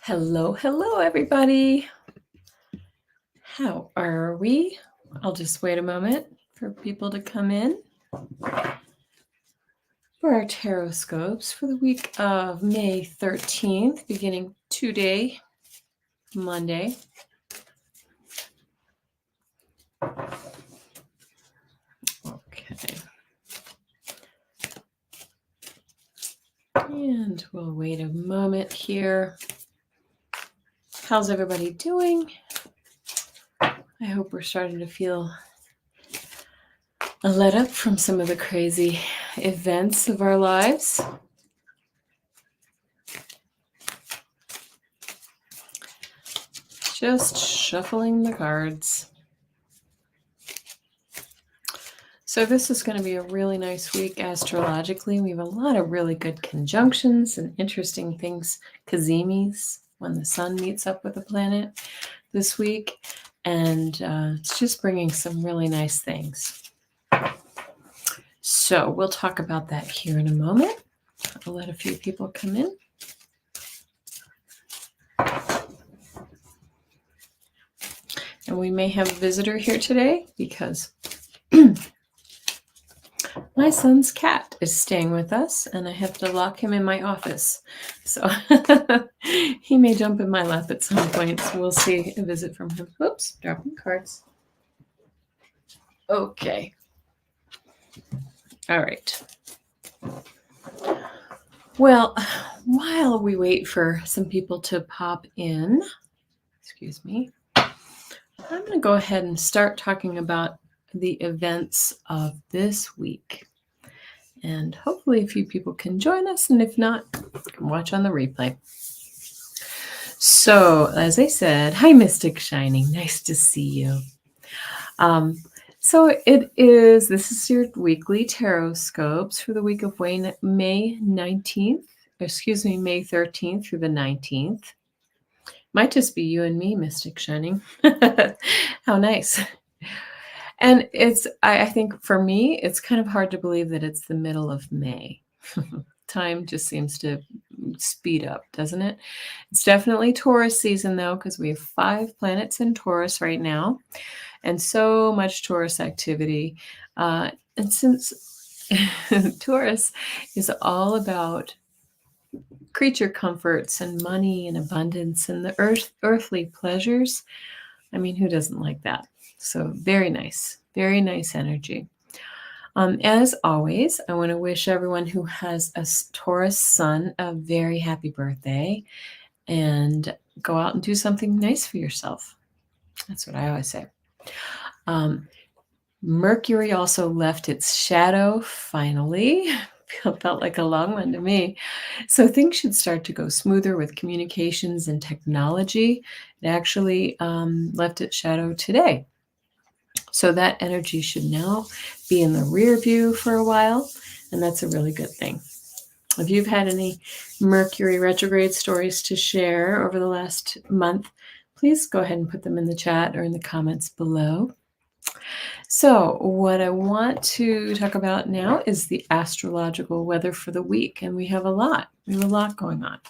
Hello, everybody. How are we? I'll just wait a moment for people to come in for our TarotScopes for the week of May 13th, beginning today, Monday. Okay. And we'll wait a moment here. How's everybody doing? I hope we're starting to feel a let up from some of the crazy events of our lives. Just shuffling the cards. So this is going to be a really nice week astrologically. We have a lot of really good conjunctions and interesting things, kazimis, when the sun meets up with a planet this week. And it's just bringing some really nice things. So we'll talk about that here in a moment. I'll let a few people come in. And we may have a visitor here today because my son's cat is staying with us and I have to lock him in my office. So he may jump in my lap at some point. So we'll see a visit from him. Oops, dropping cards. Okay. All right. Well, while we wait for some people to pop in, excuse me, I'm going to go ahead and start talking about the events of this week. And hopefully a few people can join us, and if not, you can watch on the replay. So, as I said, hi, Mystic Shining. Nice to see you. So this is your weekly TarotScopes for the week of May 19th, May 13th through the 19th. Might just be you and me, Mystic Shining. How nice. And I think for me, it's kind of hard to believe that it's the middle of May. Time just seems to speed up, doesn't it? It's definitely Taurus season, though, because we have 5 planets in Taurus right now and so much Taurus activity. And since Taurus is all about creature comforts and money and abundance and the earthly pleasures, I mean, who doesn't like that? So very nice energy. As always, I want to wish everyone who has a Taurus sun a very happy birthday and go out and do something nice for yourself. That's what I always say. Mercury also left its shadow finally. Felt like a long one to me. So things should start to go smoother with communications and technology. It actually left its shadow today. So that energy should now be in the rear view for a while, and that's a really good thing. If you've had any Mercury retrograde stories to share over the last month, please go ahead and put them in the chat or in the comments below. So what I want to talk about now is the astrological weather for the week, and we have a lot going on.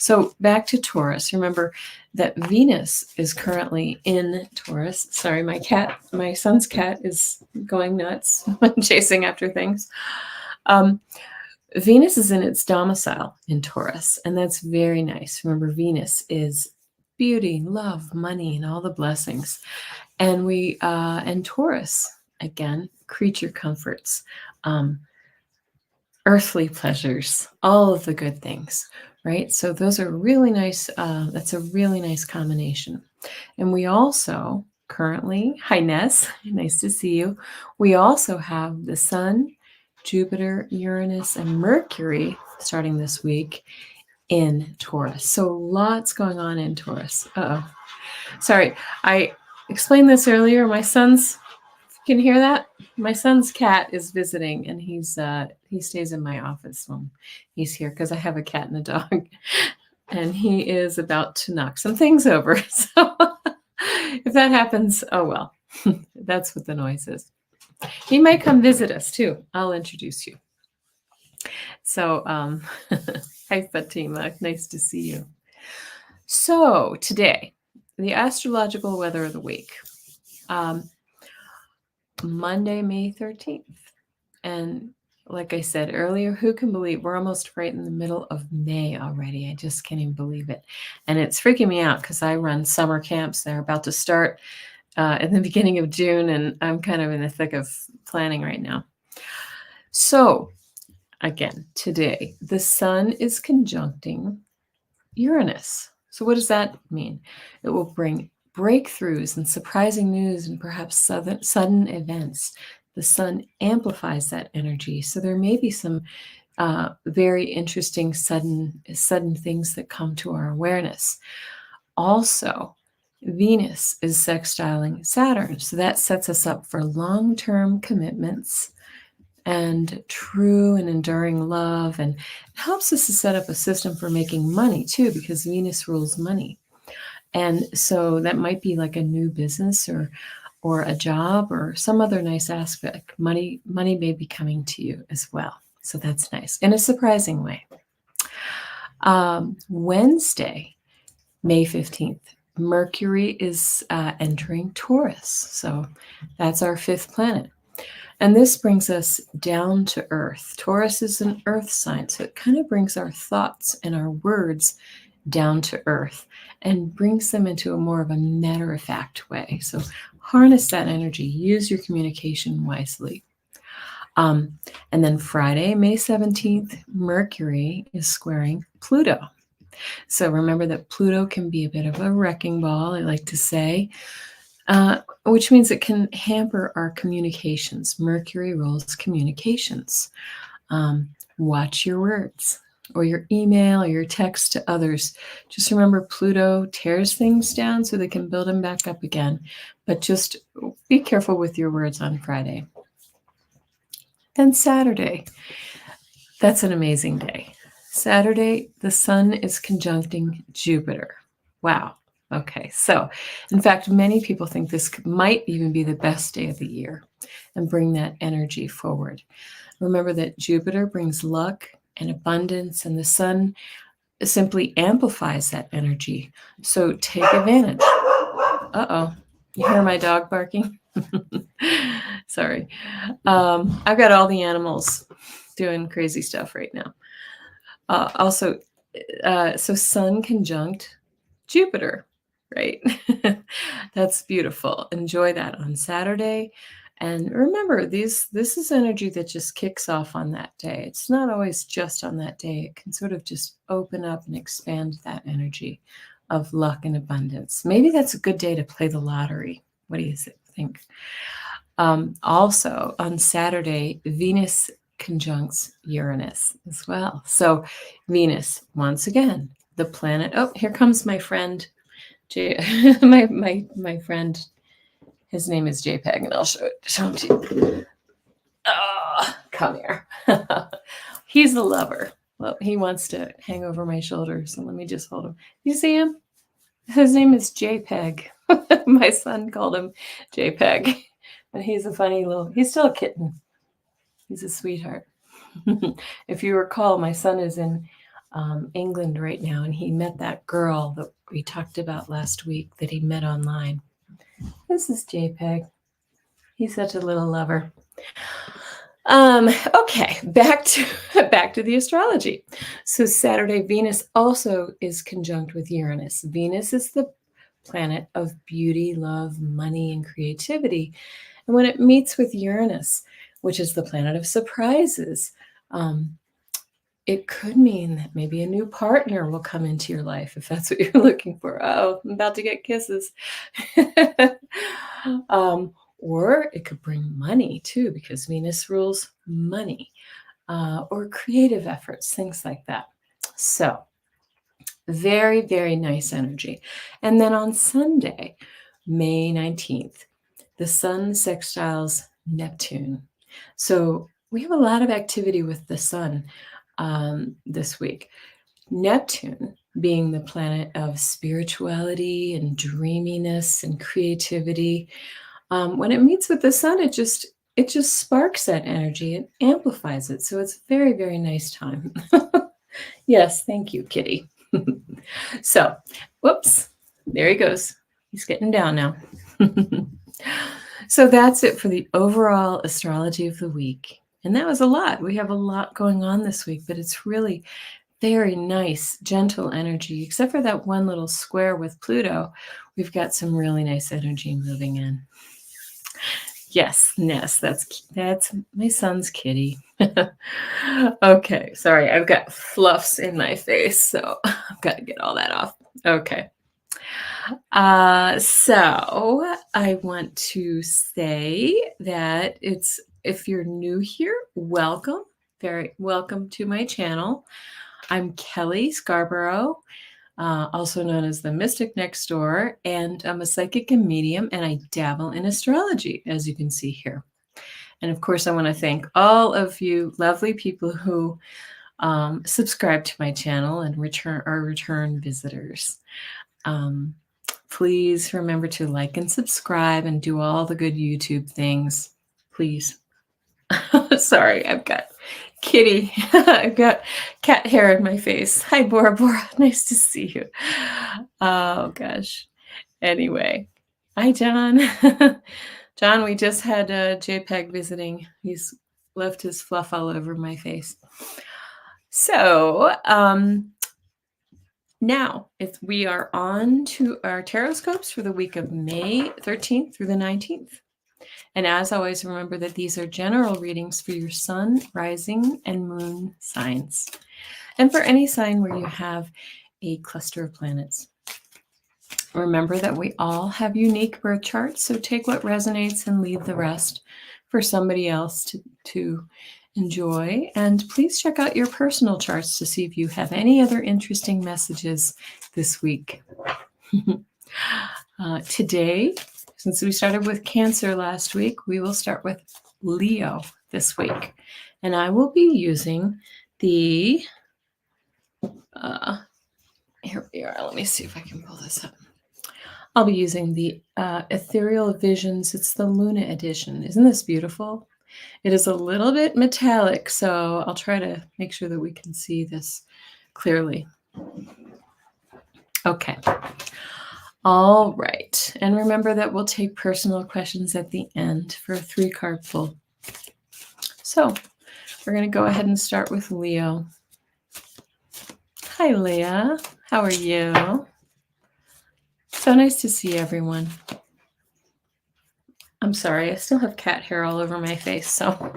So back to Taurus. Remember that Venus is currently in Taurus. Sorry, my son's cat is going nuts when chasing after things. Venus is in its domicile in Taurus, and that's very nice. Remember, Venus is beauty, love, money, and all the blessings. And and Taurus, again, creature comforts, earthly pleasures, all of the good things, right? So those are really nice. That's a really nice combination. And we also currently, hi Ness, nice to see you. We also have the Sun, Jupiter, Uranus, and Mercury starting this week in Taurus. So lots going on in Taurus. Sorry, I explained this earlier. My son's, can you hear that? My son's cat is visiting, and he stays in my office when he's here because I have a cat and a dog, and he is about to knock some things over. So if that happens, oh well, that's what the noise is. He might come visit us too. I'll introduce you. So, hi Fatima, nice to see you. So today, the astrological weather of the week, Monday, May 13th. And like I said earlier, who can believe we're almost right in the middle of May already? I just can't even believe it. And it's freaking me out because I run summer camps. They're about to start in the beginning of June, and I'm kind of in the thick of planning right now. So again, today, the sun is conjuncting Uranus. So what does that mean? It will bring breakthroughs and surprising news and perhaps sudden events. The sun amplifies that energy. So there may be some very interesting sudden things that come to our awareness. Also, Venus is sextiling Saturn. So that sets us up for long-term commitments and true and enduring love, and it helps us to set up a system for making money too, because Venus rules money. And so that might be like a new business or a job or some other nice aspect. Money may be coming to you as well. So that's nice in a surprising way. Wednesday, May 15th, Mercury is entering Taurus. So that's our fifth planet. And this brings us down to earth. Taurus is an earth sign, so it kind of brings our thoughts and our words down to earth and brings them into a more of a matter-of-fact way. So harness that energy. Use your communication wisely. And then Friday, May 17th, Mercury is squaring Pluto. So remember that Pluto can be a bit of a wrecking ball, I like to say. Which means it can hamper our communications. Mercury rules communications. Watch your words or your email or your text to others. Just remember, Pluto tears things down so they can build them back up again. But just be careful with your words on Friday. Then Saturday. That's an amazing day. Saturday, the sun is conjuncting Jupiter. Wow. Okay, so in fact, many people think this might even be the best day of the year and bring that energy forward. Remember that Jupiter brings luck and abundance, and the sun simply amplifies that energy. So take advantage. Uh-oh, you hear my dog barking? Sorry. I've got all the animals doing crazy stuff right now. Also, so sun conjunct Jupiter, right? That's beautiful. Enjoy that on Saturday. And remember, this is energy that just kicks off on that day. It's not always just on that day. It can sort of just open up and expand that energy of luck and abundance. Maybe that's a good day to play the lottery. What do you think? Also, on Saturday, Venus conjuncts Uranus as well. So Venus, once again, the planet. Oh, here comes my friend, my friend. His name is JPEG, and I'll show him to you. Oh, come here. He's a lover. Well, he wants to hang over my shoulder, so let me just hold him. You see him? His name is JPEG. My son called him JPEG, but he's a funny he's still a kitten. He's a sweetheart. If you recall, my son is in England right now, and he met that girl that we talked about last week that he met online. This is JPEG. He's such a little lover. Okay, back to the astrology. So Saturday, Venus also is conjunct with Uranus. Venus is the planet of beauty, love, money, and creativity. And when it meets with Uranus, which is the planet of surprises, it could mean that maybe a new partner will come into your life if that's what you're looking for. Oh, I'm about to get kisses. Or it could bring money too, because Venus rules money, or creative efforts, things like that. So very, very nice energy. And then on Sunday, May 19th, the sun sextiles Neptune. So we have a lot of activity with the sun this week. Neptune being the planet of spirituality and dreaminess and creativity. When it meets with the sun, it just sparks that energy and amplifies it. So it's a very, very nice time. Yes, thank you, Kitty. So, whoops, there he goes. He's getting down now. So that's it for the overall astrology of the week. And that was a lot. We have a lot going on this week, but it's really very nice, gentle energy. Except for that one little square with Pluto, we've got some really nice energy moving in. Yes, Ness, that's my son's kitty. Okay, sorry, I've got fluffs in my face, so I've got to get all that off. Okay. So I want to say that if you're new here, welcome. Very welcome to my channel. I'm Kelly Scarborough, also known as the Mystic Next Door, and I'm a psychic and medium, and I dabble in astrology, as you can see here. And of course, I want to thank all of you lovely people who subscribe to my channel and return visitors. Please remember to like and subscribe and do all the good YouTube things, please. Sorry, I've got kitty. I've got cat hair in my face. Hi, Bora Bora. Nice to see you. Oh, gosh. Anyway, hi, John. John, we just had JPEG visiting. He's left his fluff all over my face. So, now, we are on to our TarotScopes for the week of May 13th through the 19th. And as always, remember that these are general readings for your sun, rising, and moon signs, and for any sign where you have a cluster of planets. Remember that we all have unique birth charts, so take what resonates and leave the rest for somebody else to enjoy. And please check out your personal charts to see if you have any other interesting messages this week. Today, since we started with Cancer last week, we will start with Leo this week. And I will be using the, here we are. Let me see if I can pull this up. I'll be using the Ethereal Visions. It's the Luna edition. Isn't this beautiful? It is a little bit metallic, so I'll try to make sure that we can see this clearly. Okay. All right. And remember that we'll take personal questions at the end for a 3-card pull. So we're going to go ahead and start with Leo. Hi, Leah. How are you? So nice to see everyone. I'm sorry, I still have cat hair all over my face, so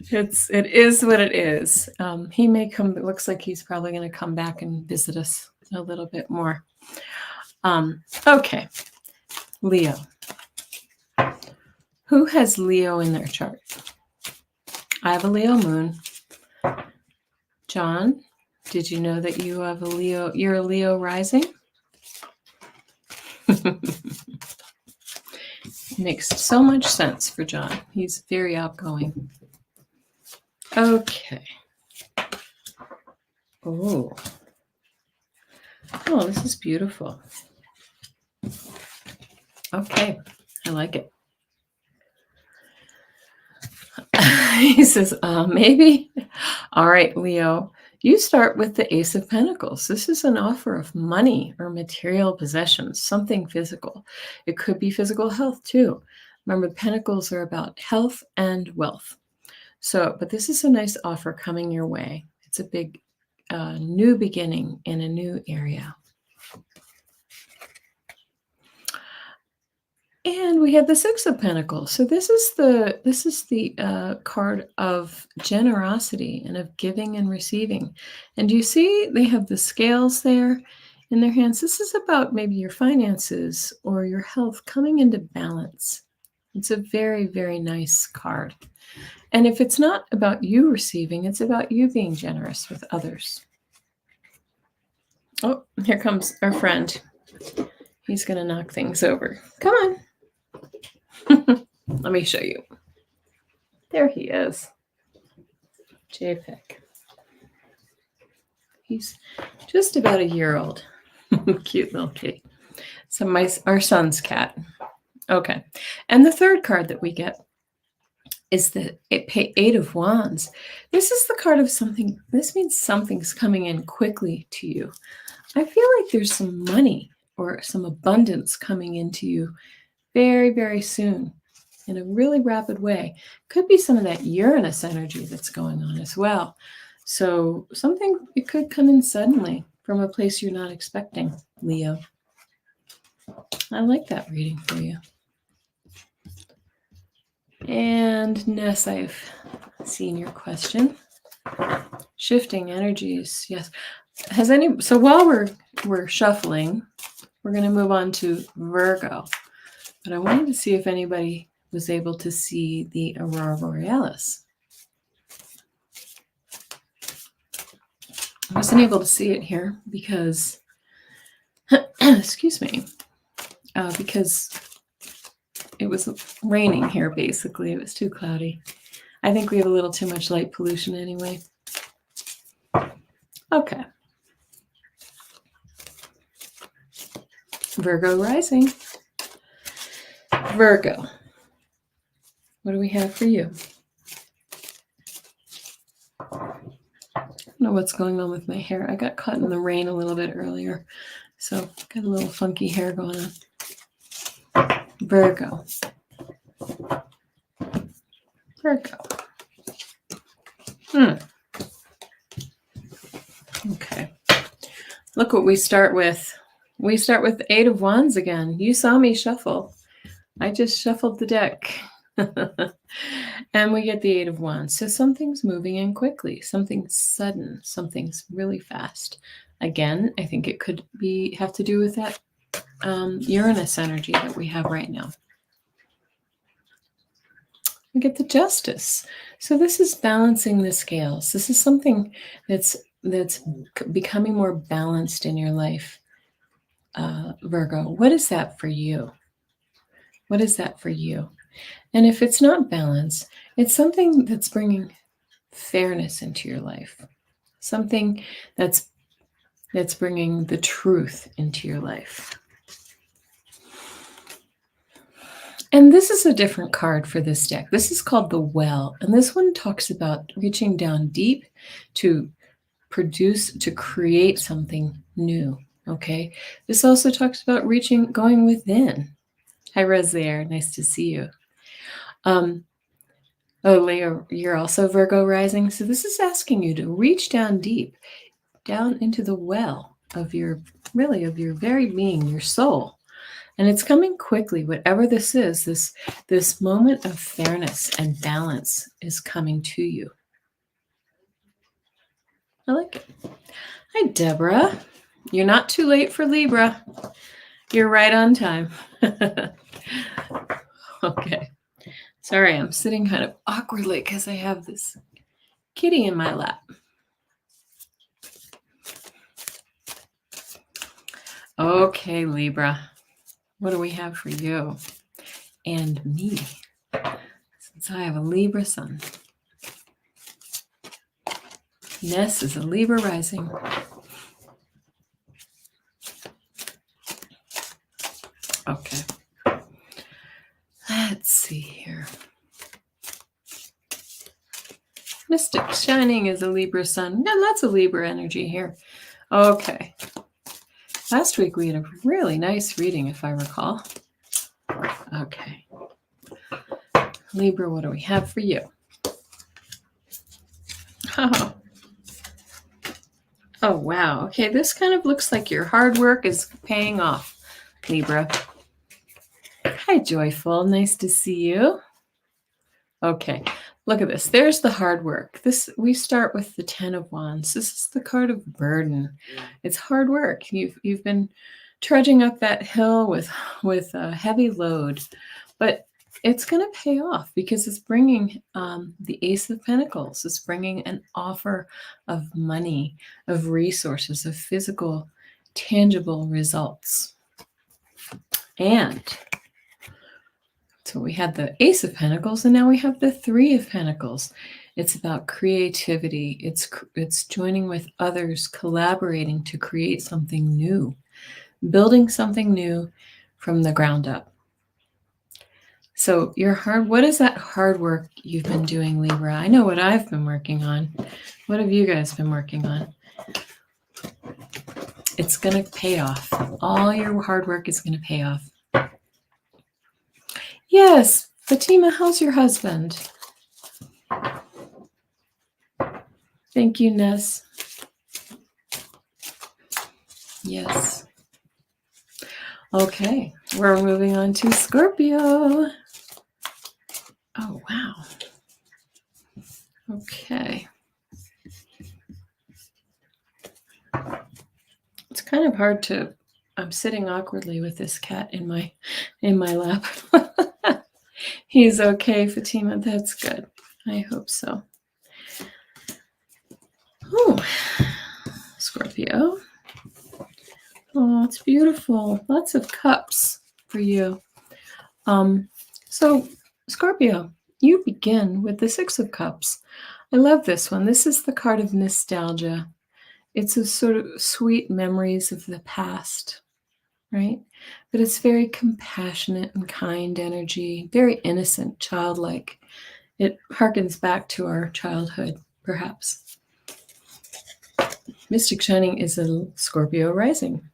it is what it is. He may come. It looks like he's probably going to come back and visit us a little bit more. Okay, Leo. Who has Leo in their chart? I have a Leo moon. John, did you know that you have a Leo? You're a Leo rising. Makes so much sense for John. He's very outgoing. Okay. Oh, this is beautiful. Okay, I like it. He says, maybe. All right, Leo, you start with the Ace of Pentacles. This is an offer of money or material possessions, something physical. It could be physical health too. Remember, Pentacles are about health and wealth. So, but this is a nice offer coming your way. It's a big new beginning in a new area. And we have the Six of Pentacles. So this is the card of generosity and of giving and receiving. And you see they have the scales there in their hands. This is about maybe your finances or your health coming into balance. It's a very, very nice card. And if it's not about you receiving, it's about you being generous with others. Oh, here comes our friend. He's going to knock things over. Come on. Let me show you. There he is. JPEG. He's just about a year old. Cute little kitty. So our son's cat. Okay. And the third card that we get is the Eight of Wands. This is the card of something. This means something's coming in quickly to you. I feel like there's some money or some abundance coming into you very, very soon in a really rapid way. Could be some of that Uranus energy that's going on as well. So it could come in suddenly from a place you're not expecting, Leo. I like that reading for you. And Ness, I've seen your question. Shifting energies, yes. So while we're shuffling, we're going to move on to Virgo. But I wanted to see if anybody was able to see the Aurora Borealis. I wasn't able to see it here because, excuse me, because it was raining here, basically. It was too cloudy. I think we have a little too much light pollution anyway. Okay. Virgo rising. Virgo. What do we have for you? I don't know what's going on with my hair. I got caught in the rain a little bit earlier, so got a little funky hair going on. Virgo. Virgo. Okay. Look what we start with. We start with the Eight of Wands again. You saw me shuffle. I just shuffled the deck. And we get the Eight of Wands. So something's moving in quickly. Something's sudden. Something's really fast. Again, I think it could have to do with that Uranus energy that we have right now. We get the Justice. So this is balancing the scales. This is something that's becoming more balanced in your life, Virgo. What is that for you? What is that for you? And if it's not balance, it's something that's bringing fairness into your life. Something that's bringing the truth into your life. And this is a different card for this deck. This is called the Well. And this one talks about reaching down deep to create something new. Okay. This also talks about going within. Hi, Rose there. Nice to see you. Leo, you're also Virgo rising. So this is asking you to reach down deep, down into the well of your very being, your soul. And it's coming quickly. Whatever this is, this moment of fairness and balance is coming to you. I like it. Hi, Deborah. You're not too late for Libra. You're right on time. Okay. Sorry, I'm sitting kind of awkwardly because I have this kitty in my lap. Okay, Libra. What do we have for you and me? Since I have a Libra sun. Ness is a Libra rising. Okay. Let's see here. Mystic Shining is a Libra sun. Yeah, lots of Libra energy here. Okay. Last week we had a really nice reading, if I recall. Okay. Libra, what do we have for you? Oh, wow. Okay, this kind of looks like your hard work is paying off, Libra. Hi, Joyful. Nice to see you. Okay, look at this. There's the hard work. We start with the Ten of Wands. This is the card of burden. It's hard work. You've been trudging up that hill with a heavy load, but it's going to pay off because it's bringing the Ace of Pentacles. It's bringing an offer of money, of resources, of physical, tangible results. And so we had the Ace of Pentacles, and now we have the Three of Pentacles. It's about creativity. It's joining with others, collaborating to create something new, building something new from the ground up. So what is that hard work you've been doing, Libra? I know what I've been working on. What have you guys been working on? It's going to pay off. All your hard work is going to pay off. Yes, Fatima, how's your husband? Thank you, Ness. Yes. Okay, we're moving on to Scorpio. Oh, wow. Okay. It's kind of hard to, I'm sitting awkwardly with this cat in my lap. He's okay, Fatima. That's good. I hope so. Oh, Scorpio. Oh, it's beautiful. Lots of cups for you. So Scorpio, you begin with the Six of Cups. I love this one. This is the card of nostalgia. It's a sort of sweet memories of the past, right? But it's very compassionate and kind energy, very innocent, childlike. It harkens back to our childhood, perhaps. Mystic Shining is a Scorpio rising.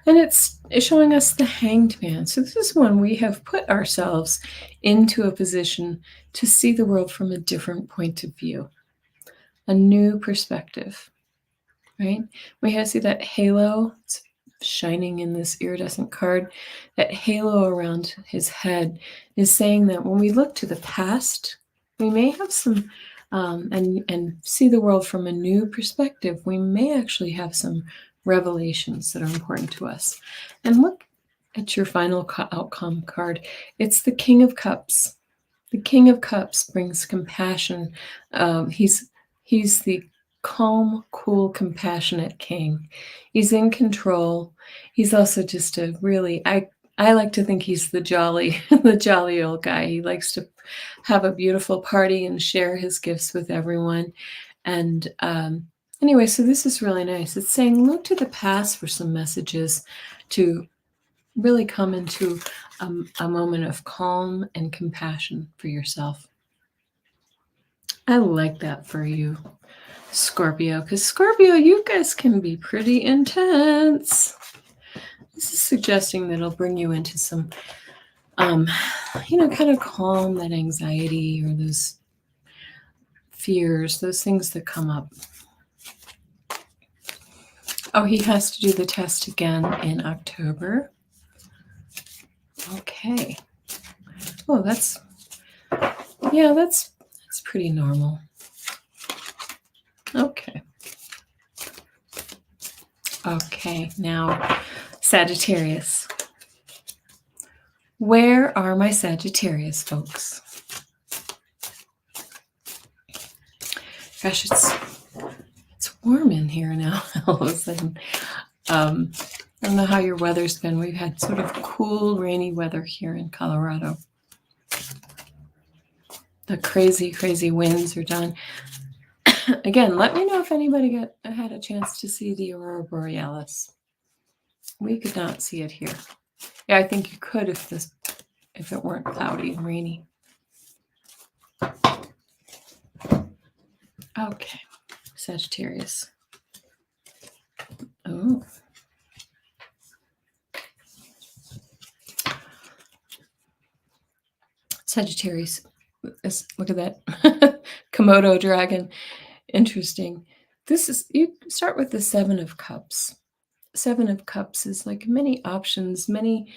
And it's showing us the Hanged Man. So this is when we have put ourselves into a position to see the world from a different point of view, a new perspective, right? We have to see that halo shining in this iridescent card. That halo around his head is saying that when we look to the past, we may have some, and see the world from a new perspective. We may actually have some revelations that are important to us. And look at your final outcome card. It's the King of Cups. The King of Cups brings compassion. He's the calm, cool, compassionate king. He's in control. He's also just a really, I like to think he's the jolly old guy. He likes to have a beautiful party and share his gifts with everyone. And anyway, so this is really nice. It's saying look to the past for some messages to really come into a moment of calm and compassion for yourself. I like that for you, Scorpio, because Scorpio, you guys can be pretty intense. This is suggesting that it'll bring you into some, kind of calm that anxiety or those fears, those things that come up. Oh, he has to do the test again in October. Okay. Oh, that's pretty normal. Okay. Okay, now Sagittarius. Where are my Sagittarius folks? Gosh, it's warm in here now all of a sudden. I don't know how your weather's been. We've had sort of cool, rainy weather here in Colorado. The crazy, crazy winds are done. Again, let me know if anybody had a chance to see the Aurora Borealis. We could not see it here. Yeah, I think you could if it weren't cloudy and rainy. Okay, Sagittarius. Oh. Sagittarius. Look at that. Komodo dragon. Interesting. You start with the Seven of Cups. Seven of Cups is like many options, many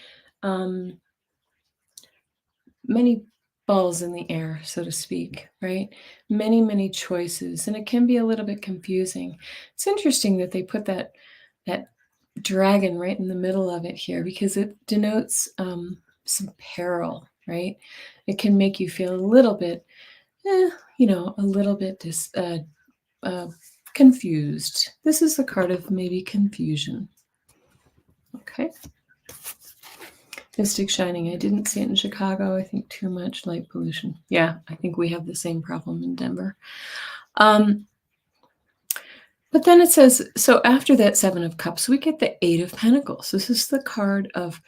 balls in the air, so to speak, right? Many, many choices, and it can be a little bit confusing. It's interesting that they put that dragon right in the middle of it here because it denotes some peril, right? It can make you feel a little bit, confused. This is the card of maybe confusion. Okay. Mystic Shining. I didn't see it in Chicago. I think too much light pollution. Yeah, I think we have the same problem in Denver. But then it says, so after that Seven of Cups, we get the Eight of Pentacles. This is the card of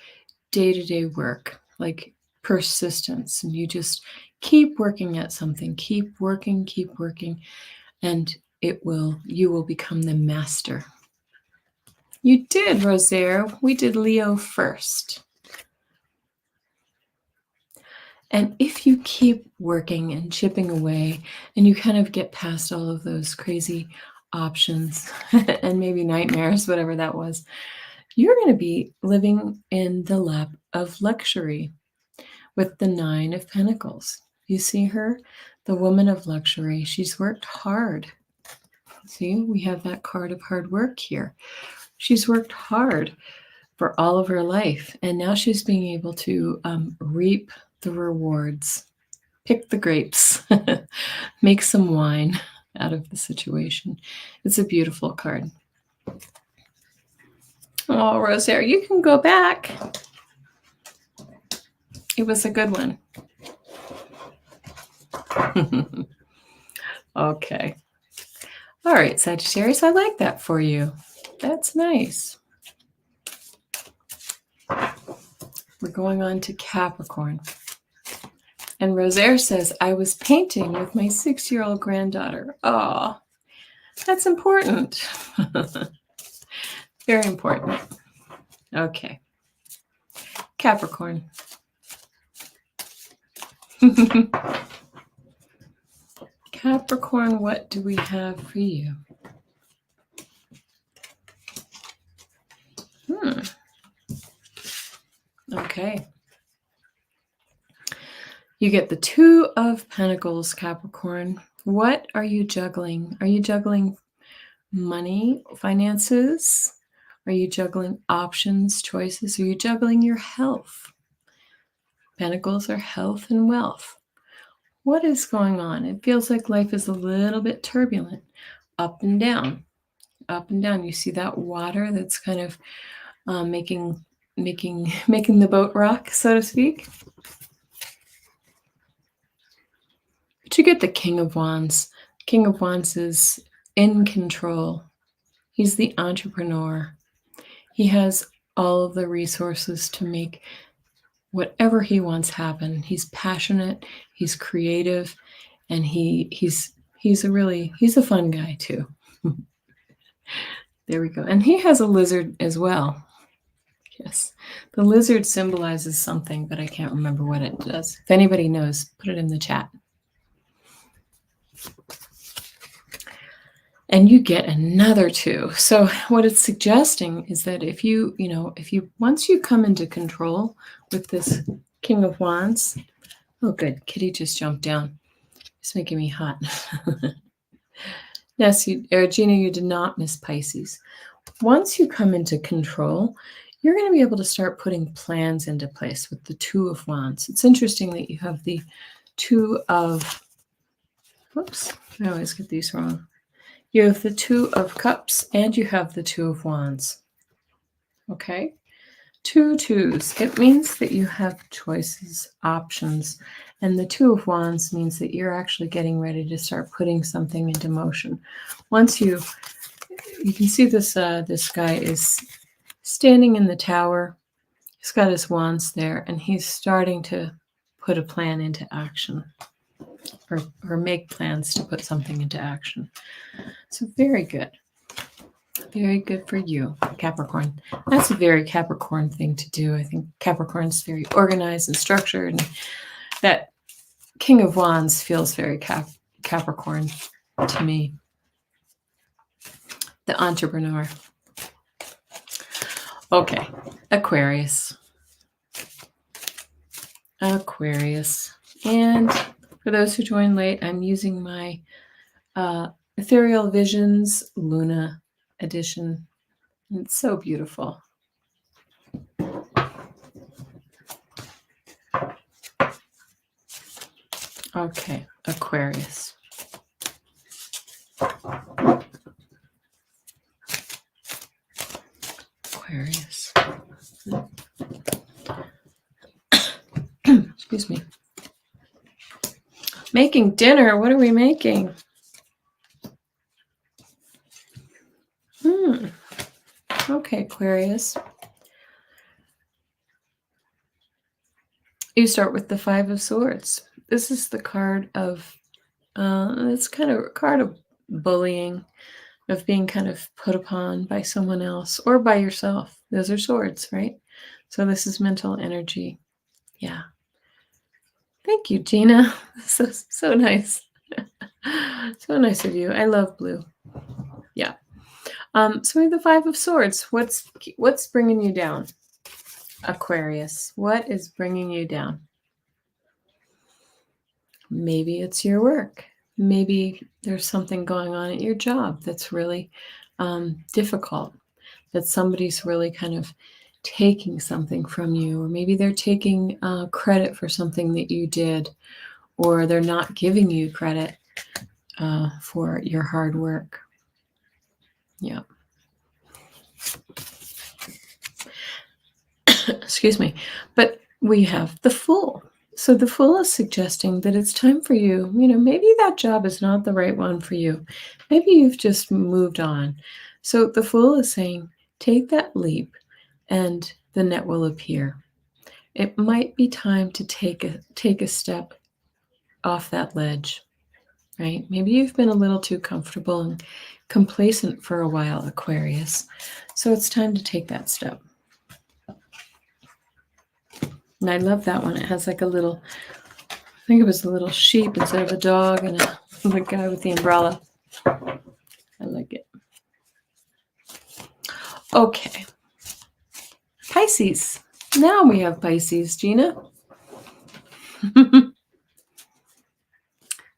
day-to-day work, like persistence, and you just keep working at something, keep working, and you will become the master. You did, Rosaire. We did Leo first. And if you keep working and chipping away and you kind of get past all of those crazy options and maybe nightmares, whatever that was, you're going to be living in the lap of luxury with the 9 of Pentacles. You see her? The woman of luxury. She's worked hard. See, we have that card of hard work here. She's worked hard for all of her life, and now she's being able to reap the rewards, pick the grapes, make some wine out of the situation. It's a beautiful card. Oh, Rosaire, you can go back. It was a good one. Okay. All right, Sagittarius, I like that for you. That's nice. We're going on to Capricorn. And Rosaire says, I was painting with my 6-year-old granddaughter. Oh, that's important. Very important. Okay. Capricorn. Capricorn, what do we have for you? Okay. You get the 2 of Pentacles, Capricorn. What are you juggling? Are you juggling money, finances? Are you juggling options, choices? Are you juggling your health? Pentacles are health and wealth. What is going on? It feels like life is a little bit turbulent, up and down, up and down. You see that water that's kind of making the boat rock, so to speak. But you get the King of Wands. King of Wands is in control. He's the entrepreneur. He has all of the resources to make whatever he wants happen. He's passionate, he's creative, and he's a fun guy too. There we go. And he has a lizard as well. Yes. The lizard symbolizes something, but I can't remember what it does. If anybody knows, put it in the chat. And you get another 2. So what it's suggesting is that if you once you come into control with this King of Wands, oh good, Kitty just jumped down. It's making me hot. Yes, Gina, you did not miss Pisces. Once you come into control, you're going to be able to start putting plans into place with the 2 of Wands. It's interesting that you have the 2 of, whoops, I always get these wrong. You have the 2 of Cups and you have the 2 of Wands. Okay? 2 2s. It means that you have choices, options. And the 2 of Wands means that you're actually getting ready to start putting something into motion. Once you can see this guy is standing in the tower. He's got his wands there, and he's starting to put a plan into action, or make plans to put something into action. So very good. Very good for you, Capricorn. That's a very Capricorn thing to do. I think Capricorn's very organized and structured, and that King of Wands feels very Capricorn to me. The entrepreneur. Okay, Aquarius. Aquarius. And for those who joined late, I'm using my Ethereal Visions Luna edition. It's so beautiful. Okay, Aquarius. Aquarius. Excuse me. Making dinner. What are we making? Okay, Aquarius. You start with the Five of Swords. This is the card of, it's kind of a card of bullying, of being kind of put upon by someone else or by yourself. Those are swords, right? So this is mental energy. Yeah. Thank you, Gina. So nice. So nice of you. I love blue. Yeah. So we have the Five of Swords. What's bringing you down, Aquarius? What is bringing you down? Maybe it's your work. Maybe there's something going on at your job that's really difficult, that somebody's really kind of taking something from you, or maybe they're taking credit for something that you did, or they're not giving you credit for your hard work. Yeah. Excuse me. But we have the Fool. So the Fool is suggesting that it's time for you, maybe that job is not the right one for you. Maybe you've just moved on. So the Fool is saying, take that leap and the net will appear. It might be time to take a step off that ledge, right? Maybe you've been a little too comfortable and complacent for a while, Aquarius. So it's time to take that step. And I love that one. It has like a little, I think it was a little sheep instead of a dog, and the guy with the umbrella. I like it. Okay. Pisces. Now we have Pisces, Gina.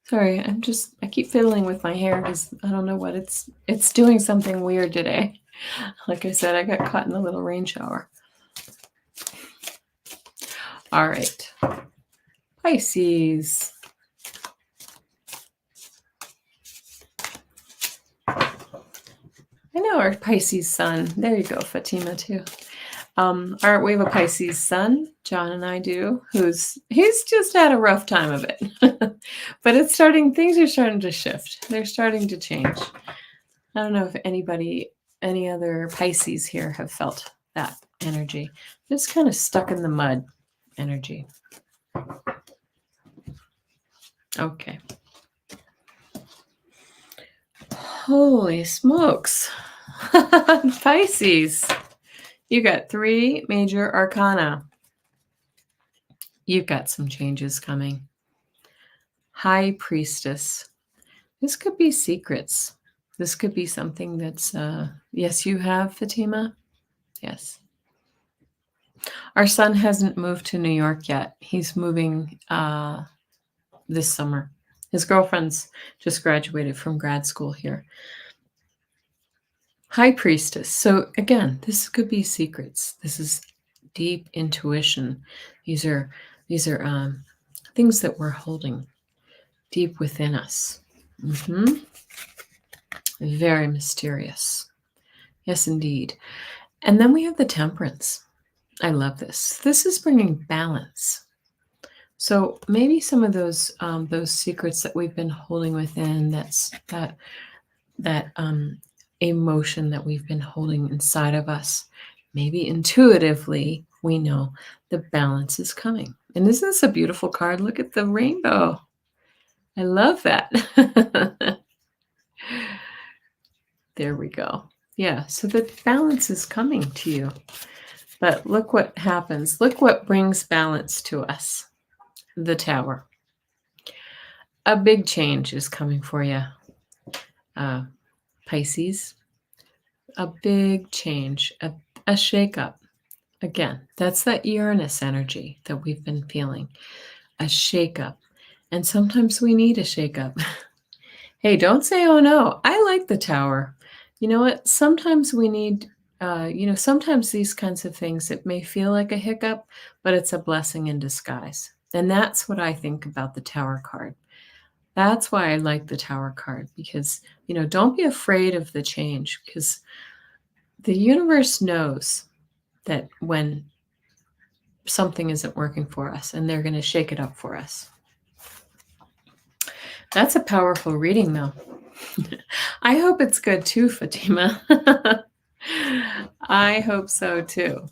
Sorry, I keep fiddling with my hair because I don't know what it's doing something weird today. Like I said, I got caught in a little rain shower. All right. Pisces. I know our Pisces sun. There you go, Fatima, too. We have a Pisces sun, John and I do, he's just had a rough time of it. But things are starting to shift. They're starting to change. I don't know if any other Pisces here have felt that energy. Just kind of stuck in the mud energy. Okay. Holy smokes. Pisces. You got 3 major arcana. You've got some changes coming. High Priestess. This could be secrets. This could be something that's, yes, you have, Fatima? Yes. Our son hasn't moved to New York yet. He's moving this summer. His girlfriend's just graduated from grad school here. High Priestess. So again, this could be secrets. This is deep intuition. These are things that we're holding deep within us. Very mysterious. Yes, indeed. And then we have the Temperance. I love this. This is bringing balance. So maybe some of those secrets that we've been holding within, that emotion that we've been holding inside of us, maybe intuitively we know the balance is coming. And isn't this a beautiful card? Look at the rainbow. I love that. There we go. Yeah, so the balance is coming to you. But look what happens. Look what brings balance to us. The Tower. A big change is coming for you, Pisces. A big change, a shakeup. Again, that's that Uranus energy that we've been feeling. A shakeup. And sometimes we need a shakeup. Hey, don't say, oh no, I like the Tower. You know what? Sometimes we need, sometimes these kinds of things, it may feel like a hiccup, but it's a blessing in disguise. And that's what I think about the Tower card. That's why I like the Tower card, because, don't be afraid of the change, because the universe knows that when something isn't working for us, and they're going to shake it up for us. That's a powerful reading, though. I hope it's good too, Fatima. I hope so too.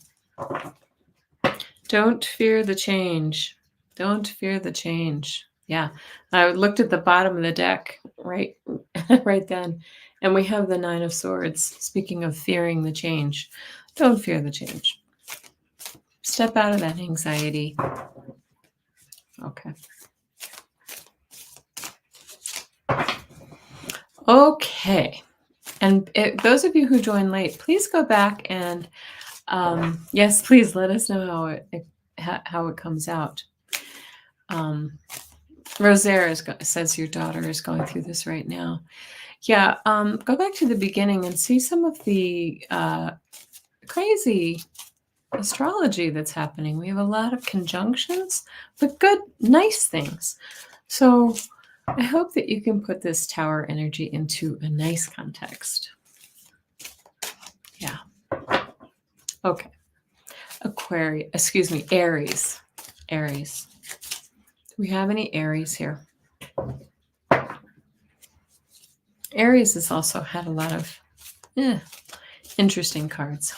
Don't fear the change. Don't fear the change. Yeah. I looked at the bottom of the deck right then, and we have the 9 of Swords. Speaking of fearing the change, don't fear the change. Step out of that anxiety. Okay. Okay. And those of you who joined late, please go back and yes, please let us know how it comes out. Rosaire says your daughter is going through this right now. Yeah, go back to the beginning and see some of the crazy astrology that's happening. We have a lot of conjunctions, but good, nice things. So I hope that you can put this Tower energy into a nice context. Yeah. Okay. Aries. Aries. Do we have any Aries here? Aries has also had a lot of interesting cards.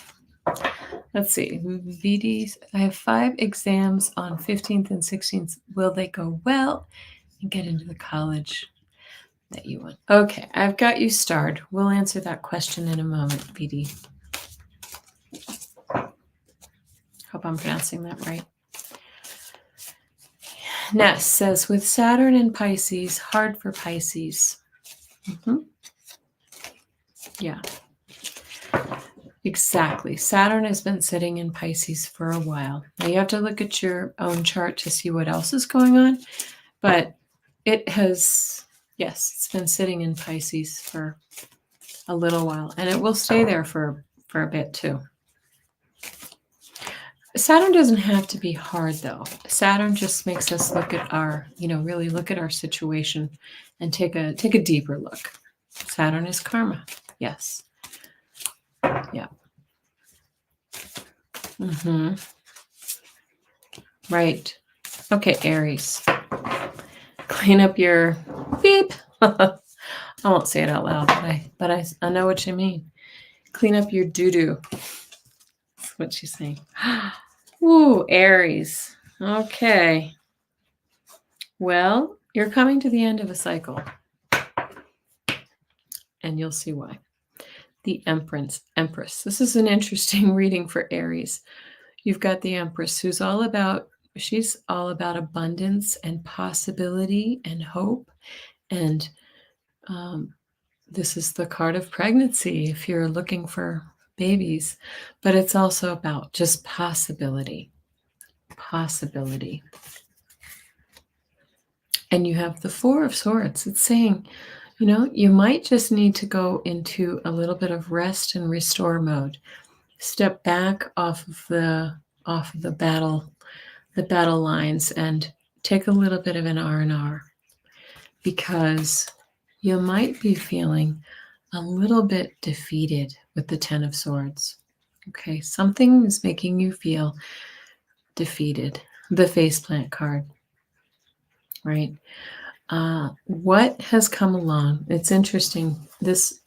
Let's see. VDs. I have 5 exams on 15th and 16th. Will they go well and get into the college that you want? Okay, I've got you starred. We'll answer that question in a moment, VD. Hope I'm pronouncing that right. Ness says, with Saturn in Pisces, hard for Pisces. Yeah. Exactly. Saturn has been sitting in Pisces for a while. Now you have to look at your own chart to see what else is going on, but it has, yes, it's been sitting in Pisces for a little while, and it will stay there for a bit too. Saturn doesn't have to be hard though. Saturn just makes us look at our, really look at our situation and take a deeper look. Saturn is karma. Yes. Yeah. Right. Okay, Aries. Clean up your beep. I won't say it out loud, but I know what you mean. Clean up your doo-doo. That's what she's saying. Ooh, Aries. Okay. Well, you're coming to the end of a cycle. And you'll see why. The Empress. This is an interesting reading for Aries. You've got the Empress, she's all about abundance and possibility and hope. And this is the card of pregnancy if you're looking for babies. But it's also about just possibility. And you have the 4 of Swords. It's saying, you might just need to go into a little bit of rest and restore mode. Step back off of the battle lines and take a little bit of an R&R, because you might be feeling a little bit defeated with the 10 of Swords. Okay, something is making you feel defeated. The faceplant card, right? What has come along? It's interesting. This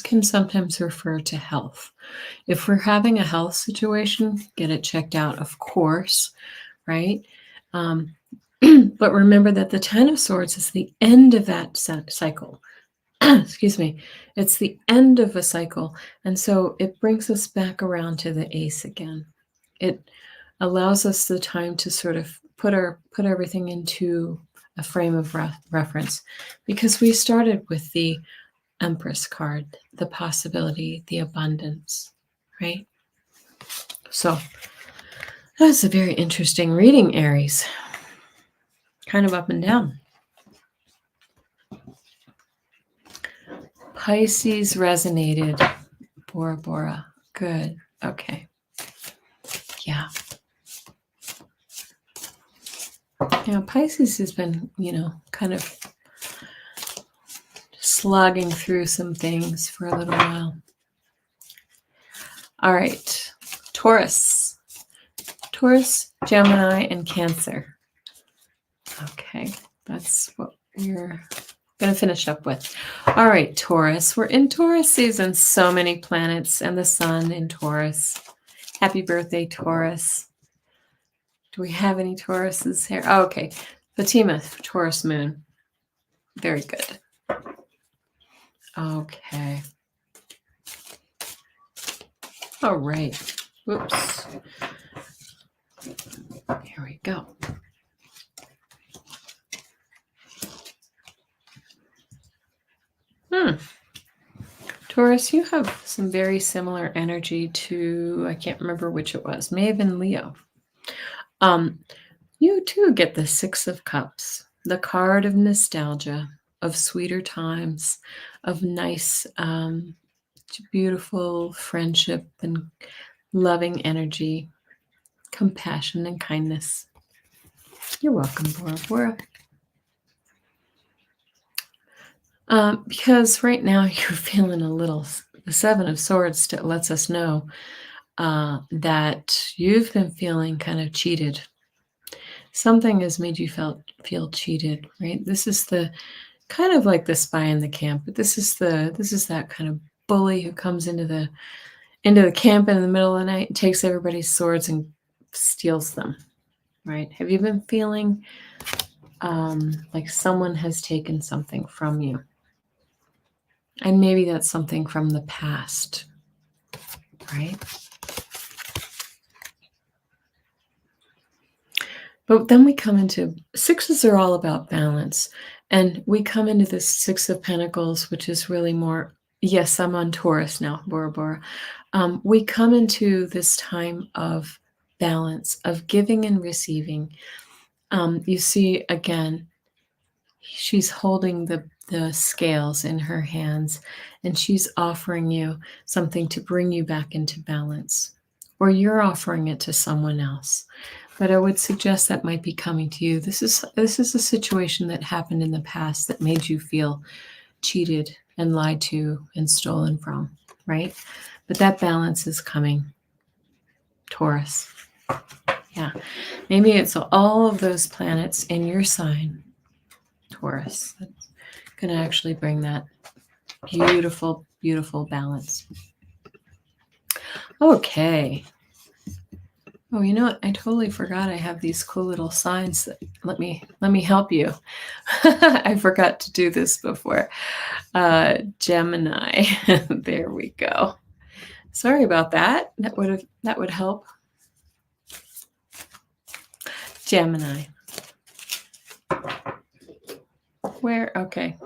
can sometimes refer to health. If we're having a health situation, get it checked out, of course, right? But remember that the 10 of Swords is the end of that cycle. Excuse me. It's the end of a cycle. And so it brings us back around to the Ace again. It allows us the time to sort of put everything into a frame of reference, because we started with the Empress card, the possibility, the abundance, right? So that's a very interesting reading, Aries. Kind of up and down. Pisces resonated. Bora Bora. Good. Okay. Yeah. Pisces has been, kind of slogging through some things for a little while. All right. Taurus, Gemini, and Cancer. Okay. That's what we're going to finish up with. All right, Taurus. We're in Taurus season. So many planets and the sun in Taurus. Happy birthday, Taurus. Do we have any Tauruses here? Oh, okay. Fatima, Taurus moon. Very good. Okay. All right. Whoops. Here we go. Taurus, you have some very similar energy to, I can't remember which it was, may have been Leo. You too get the Six of Cups, the card of nostalgia, of sweeter times, of nice, beautiful friendship and loving energy, compassion and kindness. You're welcome, Bora Bora. Because right now you're feeling a little, the Seven of Swords lets us know that you've been feeling kind of cheated. Something has made you feel cheated, right? This is the kind of like the spy in the camp, but this is that kind of bully who comes into the camp in the middle of the night and takes everybody's swords and steals them, right? Have you been feeling like someone has taken something from you? And maybe that's something from the past, right? But then we come into sixes are all about balance. And we come into this Six of Pentacles, which is really more, yes, I'm on Taurus now, Bora Bora. We come into this time of balance, of giving and receiving. You see, again, she's holding the scales in her hands, and she's offering you something to bring you back into balance, or you're offering it to someone else. But I would suggest that might be coming to you. This is a situation that happened in the past that made you feel cheated and lied to and stolen from, right? But that balance is coming, Taurus. Yeah, maybe it's all of those planets in your sign, Taurus, that's going to actually bring that beautiful, beautiful balance. Okay. Oh, you know what? I totally forgot I have these cool little signs that let me help you. I forgot to do this before. Gemini. There we go. Sorry about that. That would help. Gemini. Where? Okay.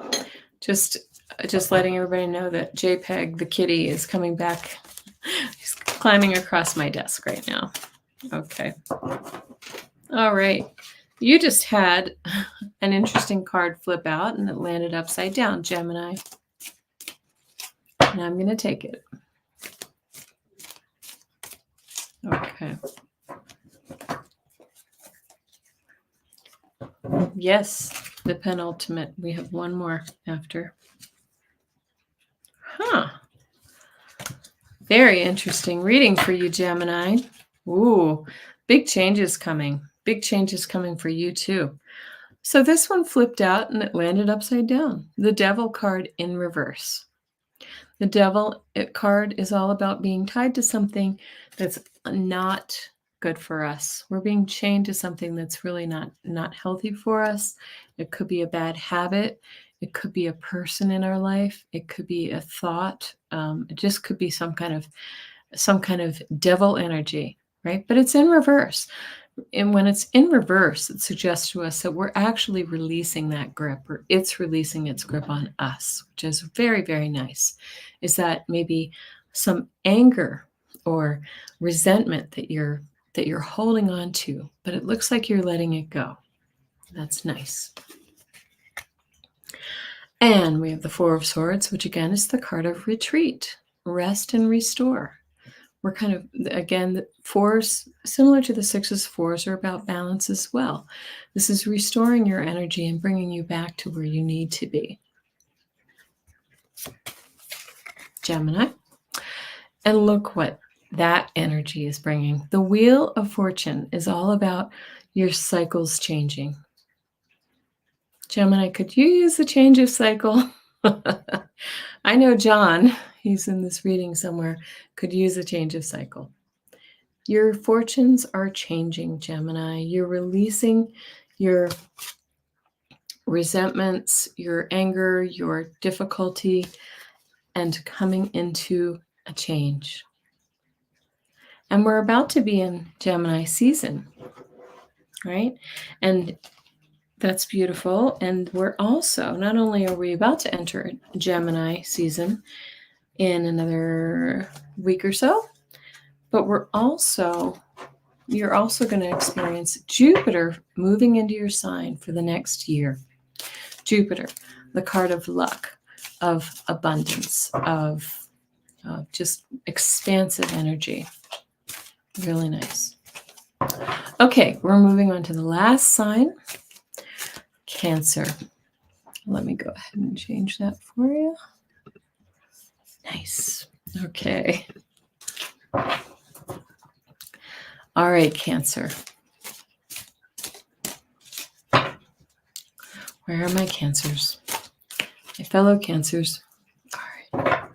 Just letting everybody know that JPEG, the kitty, is coming back. He's climbing across my desk right now. Okay. All right. You just had an interesting card flip out and it landed upside down, Gemini. And I'm going to take it. Okay. Yes, the penultimate. We have one more after. Huh. Very interesting reading for you, Gemini. Ooh, big changes coming. Big changes coming for you too. So this one flipped out and it landed upside down. The Devil card in reverse. The Devil card is all about being tied to something that's not good for us. We're being chained to something that's really not healthy for us. It could be a bad habit. It could be a person in our life. It could be a thought. It just could be some kind of devil energy, right? But it's in reverse. And when it's in reverse, it suggests to us that we're actually releasing that grip, or it's releasing its grip on us, which is very, very nice. Is that maybe some anger or resentment that you're holding on to, but it looks like you're letting it go. That's nice. And we have the Four of Swords, which again is the card of retreat, rest and restore. We're kind of, again, the fours, similar to the sixes, fours are about balance as well. This is restoring your energy and bringing you back to where you need to be. Gemini. And look what that energy is bringing. The Wheel of Fortune is all about your cycles changing. Gemini, could you use the change of cycle? I know John, he's in this reading somewhere, could use a change of cycle. Your fortunes are changing, Gemini. You're releasing your resentments, your anger, your difficulty, and coming into a change. And we're about to be in Gemini season, right? And that's beautiful. And we're also, not only are we about to enter Gemini season in another week or so, but you're also going to experience Jupiter moving into your sign for the next year. Jupiter, the card of luck, of abundance, of just expansive energy. Really nice. Okay, we're moving on to the last sign, Cancer. Let me go ahead and change that for you. Nice. Okay. All right, Cancer. Where are my Cancers? My fellow Cancers. All right.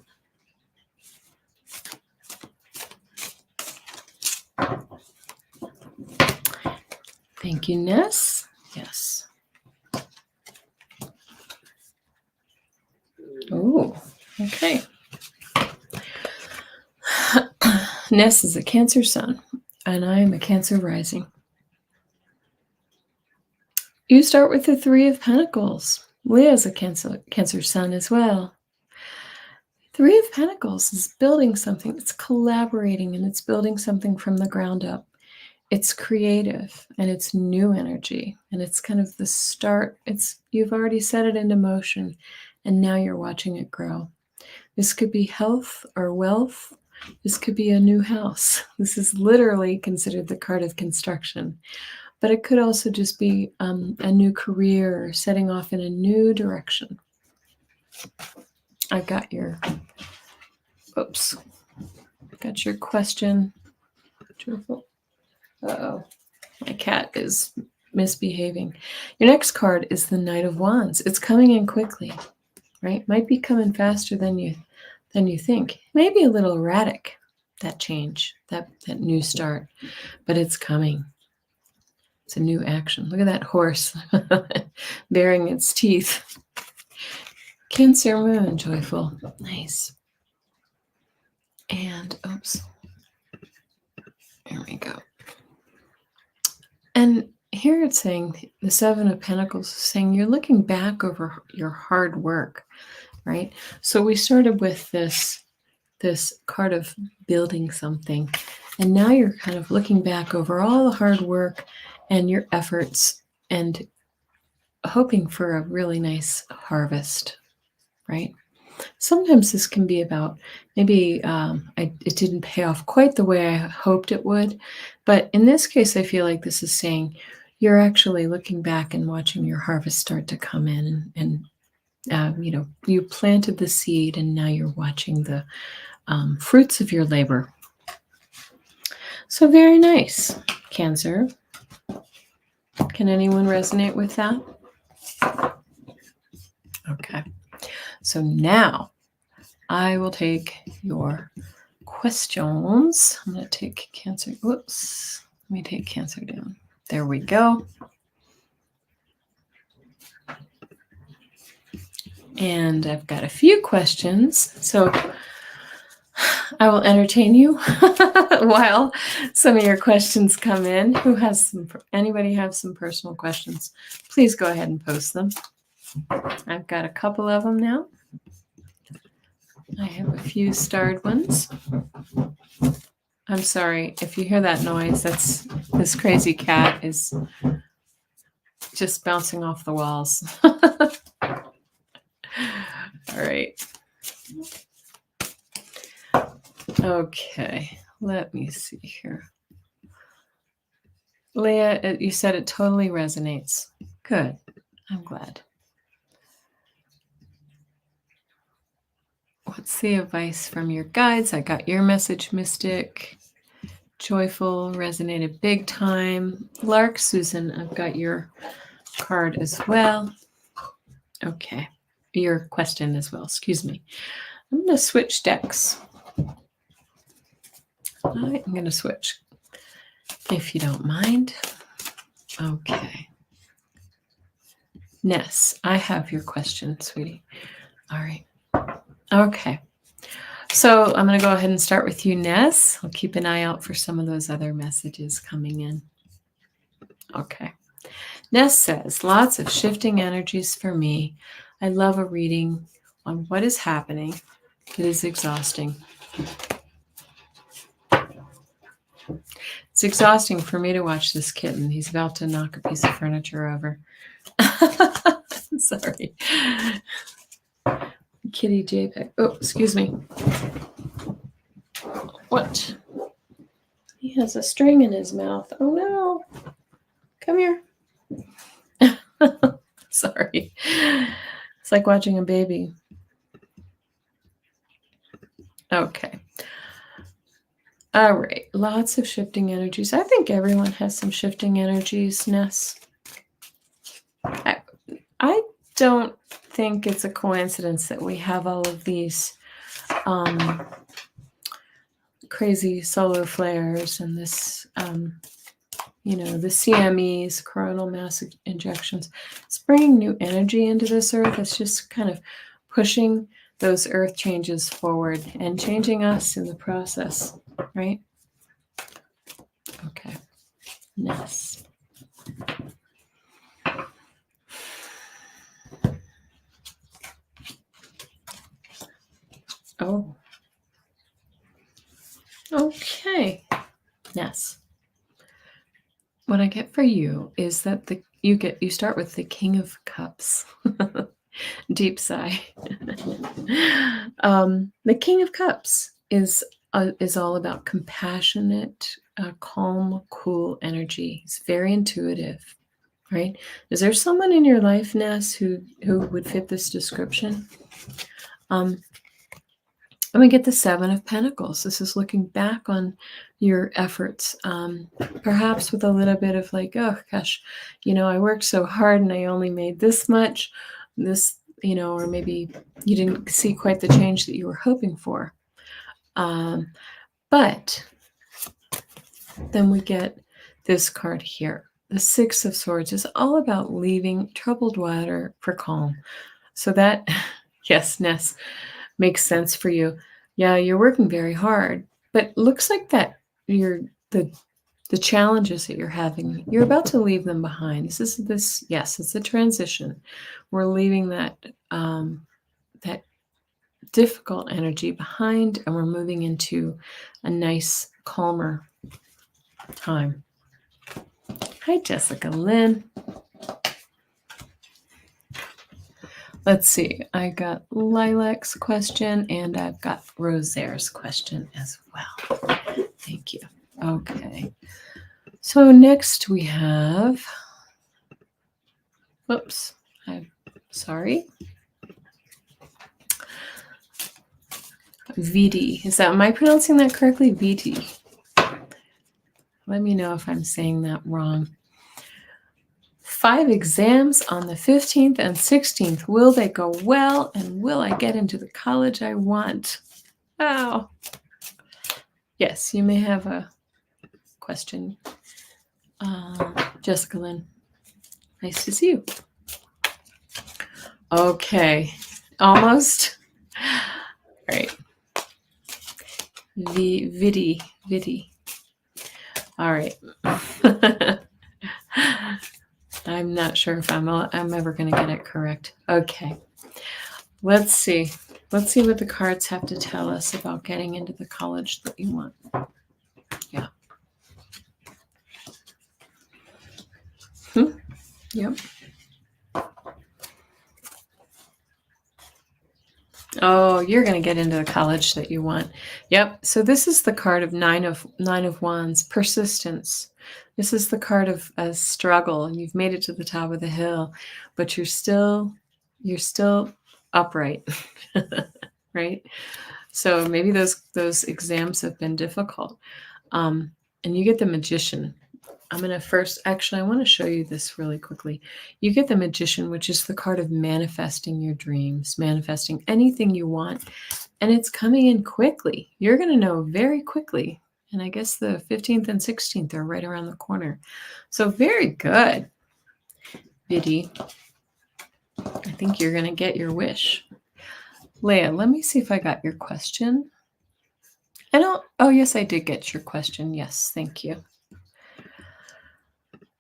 Thank you, Ness. Yes. Oh, okay. Ness is a Cancer sun, and I am a Cancer rising. You start with the Three of Pentacles. Leah is a Cancer sun as well. Three of Pentacles is building something. It's collaborating, and it's building something from the ground up. It's creative, and it's new energy, and it's kind of the start. You've already set it into motion, and now you're watching it grow. This could be health or wealth. This could be a new house. This is literally considered the card of construction, but it could also just be a new career, setting off in a new direction. I've got your, got your question. Uh-oh, my cat is misbehaving. Your next card is the Knight of Wands. It's coming in quickly, right? Might be coming faster than you think. Maybe a little erratic, that change, that new start, but it's coming. It's a new action. Look at that horse baring its teeth. Cancer moon, joyful. Nice. And, there we go. And here it's saying, the Seven of Pentacles is saying you're looking back over your hard work, right? So we started with this card of building something, and now you're kind of looking back over all the hard work and your efforts and hoping for a really nice harvest, right? Sometimes this can be about maybe it didn't pay off quite the way I hoped it would, but in this case, I feel like this is saying you're actually looking back and watching your harvest start to come in, and you planted the seed, and now you're watching the fruits of your labor. So very nice, Cancer. Can anyone resonate with that? Okay. So now I will take your questions. I'm going to take Cancer. Whoops. Let me take Cancer down. There we go. And I've got a few questions. So I will entertain you while some of your questions come in. Anybody have some personal questions? Please go ahead and post them. I've got a couple of them now. I have a few starred ones. I'm sorry if you hear that noise. This crazy cat is just bouncing off the walls. All right. Okay, let me see here. Leah, you said it totally resonates. Good. I'm glad. What's the advice from your guides? I got your message, Mystic. Joyful resonated big time. Lark, Susan, I've got your card as well. Okay, your question as well. Excuse me. I'm going to switch decks. I'm going to switch if you don't mind. Okay. Ness, I have your question, sweetie. All right. Okay. So I'm going to go ahead and start with you, Ness. I'll keep an eye out for some of those other messages coming in. Okay. Ness says, lots of shifting energies for me. I love a reading on what is happening. It is exhausting. It's exhausting for me to watch this kitten. He's about to knock a piece of furniture over. Sorry. Kitty JPEG. Oh, excuse me. What? He has a string in his mouth. Oh no. Come here. Sorry. It's like watching a baby. Okay. All right. Lots of shifting energies. I think everyone has some shifting energies, Ness. I don't think it's a coincidence that we have all of these crazy solar flares and this, the CMEs, coronal mass injections. It's bringing new energy into this earth. It's just kind of pushing those earth changes forward and changing us in the process, right? Okay. Ness. Oh. Okay. Ness. What I get for you is that you start with the King of Cups. Deep sigh. The King of Cups is all about compassionate, calm, cool energy. He's very intuitive, right? Is there someone in your life, Ness, who would fit this description? And we get the Seven of Pentacles. This is looking back on your efforts, perhaps with a little bit of like, oh gosh, I worked so hard and I only made this much, or maybe you didn't see quite the change that you were hoping for. But then we get this card here. The Six of Swords is all about leaving troubled water for calm. So that, yes, Ness, makes sense for you. Yeah, you're working very hard, but looks like that the challenges that you're having, you're about to leave them behind. Yes, it's a transition. We're leaving that that difficult energy behind, and we're moving into a nice, calmer time. Hi, Jessica Lynn. Let's see. I got Lilac's question, and I've got Rosaire's question as well. Thank you. Okay. So next we have, whoops, I'm sorry. Viti. Am I pronouncing that correctly? Viti. Let me know if I'm saying that wrong. 5 exams on the 15th and 16th. Will they go well? And will I get into the college I want? Wow. Yes, you may have a question. Jessica Lynn, nice to see you. Okay, almost. All right. Viti. All right. I'm not sure if I'm ever going to get it correct. Okay. Let's see. Let's see what the cards have to tell us about getting into the college that you want. Yeah. Yep. Oh, you're going to get into the college that you want. Yep. So this is the card of Nine of Wands, persistence. This is the card of a struggle, and you've made it to the top of the hill, but you're still upright, right? So maybe those exams have been difficult, and you get the Magician. I'm going to first, actually, I want to show you this really quickly. You get the Magician, which is the card of manifesting your dreams, manifesting anything you want, and it's coming in quickly. You're going to know very quickly And I guess the 15th and 16th are right around the corner. So very good, Biddy. I think you're going to get your wish. Leah, let me see if I got your question. Oh, yes, I did get your question. Yes, thank you.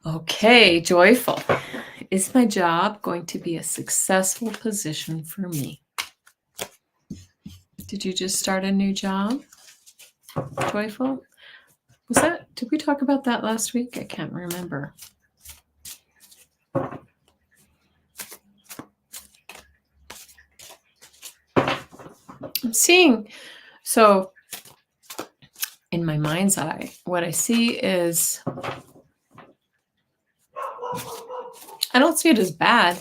Okay, Joyful. Is my job going to be a successful position for me? Did you just start a new job, Joyful? Did we talk about that last week? I can't remember. I'm seeing, so in my mind's eye, what I see is, I don't see it as bad.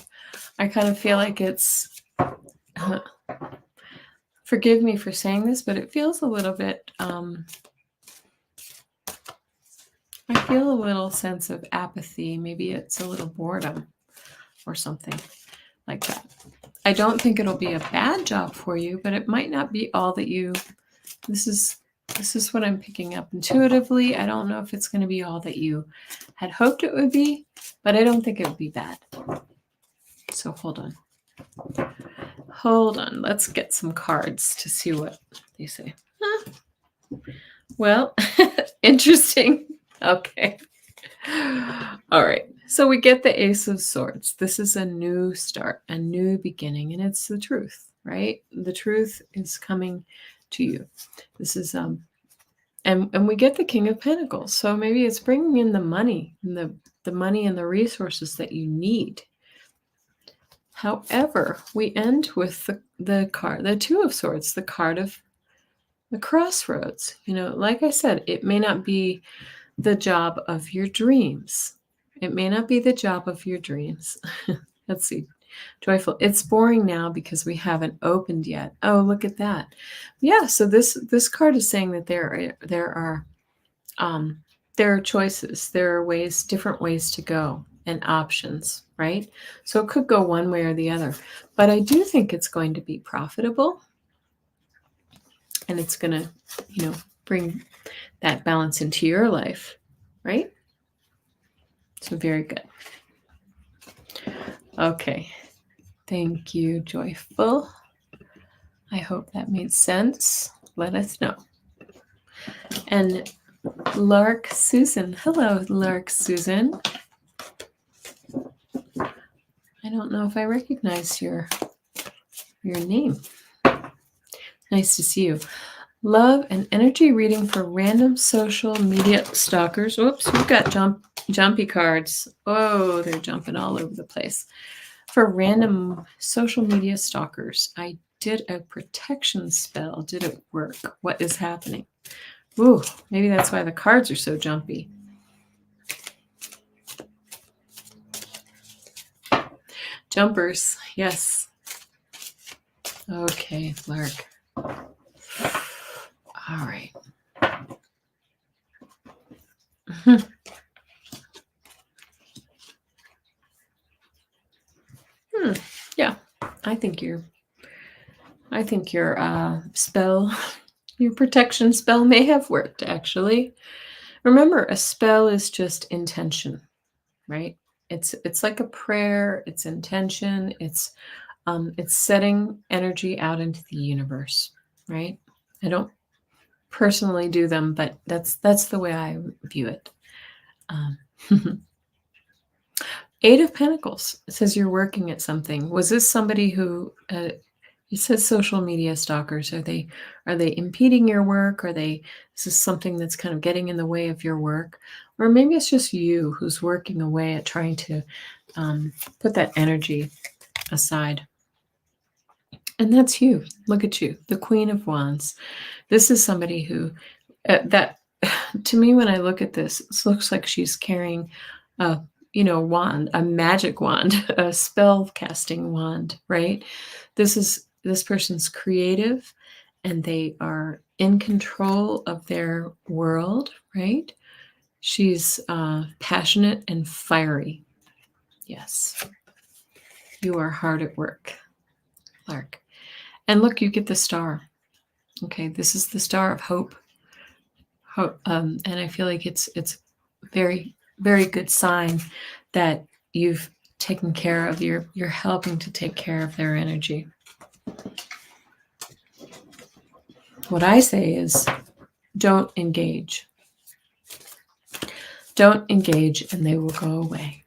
I kind of feel like it's, forgive me for saying this, but it feels a little bit, I feel a little sense of apathy. Maybe it's a little boredom or something like that. I don't think it'll be a bad job for you, but it might not be all that you, this is what I'm picking up intuitively. I don't know if it's going to be all that you had hoped it would be, but I don't think it would be bad. So hold on. Let's get some cards to see what they say. Well, interesting. Okay. All right. So we get the Ace of Swords. This is a new start, a new beginning, and it's the truth, right? The truth is coming to you. This is and we get the King of Pentacles. So maybe it's bringing in the money, and the money and the resources that you need. However, we end with the card, the Two of Swords, the card of the crossroads. Like I said, it may not be the job of your dreams. It may not be the job of your dreams. Let's see. Joyful. It's boring now because we haven't opened yet. Oh, look at that. Yeah. So this card is saying that there are choices. There are different ways to go and options, right? So it could go one way or the other. But I do think it's going to be profitable, and it's going to, bring that balance into your life, right? So very good. Okay. Thank you, Joyful. I hope that made sense. Let us know. And Lark Susan. Hello, Lark Susan. I don't know if I recognize your name. Nice to see you. Love and energy reading for random social media stalkers. Oops, we've got jumpy cards. Oh, they're jumping all over the place. For random social media stalkers, I did a protection spell. Did it work? What is happening? Ooh, maybe that's why the cards are so jumpy. Jumpers, yes. Okay, Lark. All right. Yeah, I think your spell, your protection spell may have worked, actually. Remember, a spell is just intention, right? It's like a prayer. It's intention. It's setting energy out into the universe, right? I don't personally do them, but that's the way I view it. 8 of Pentacles. It says you're working at something. Was this somebody who? It says social media stalkers. Are they impeding your work? Is this something that's kind of getting in the way of your work? Or maybe it's just you who's working away at trying to put that energy aside. And that's you. Look at you, the Queen of Wands. This is somebody who, that to me, when I look at this, it looks like she's carrying a wand, a magic wand, a spell casting wand, right? This person's creative, and they are in control of their world, right? She's passionate and fiery. Yes. You are hard at work, Lark. And look, you get the star. Okay, this is the star of hope. And I feel like it's very, very good sign that you've taken care of you're helping to take care of their energy. What I say is don't engage. Don't engage and they will go away.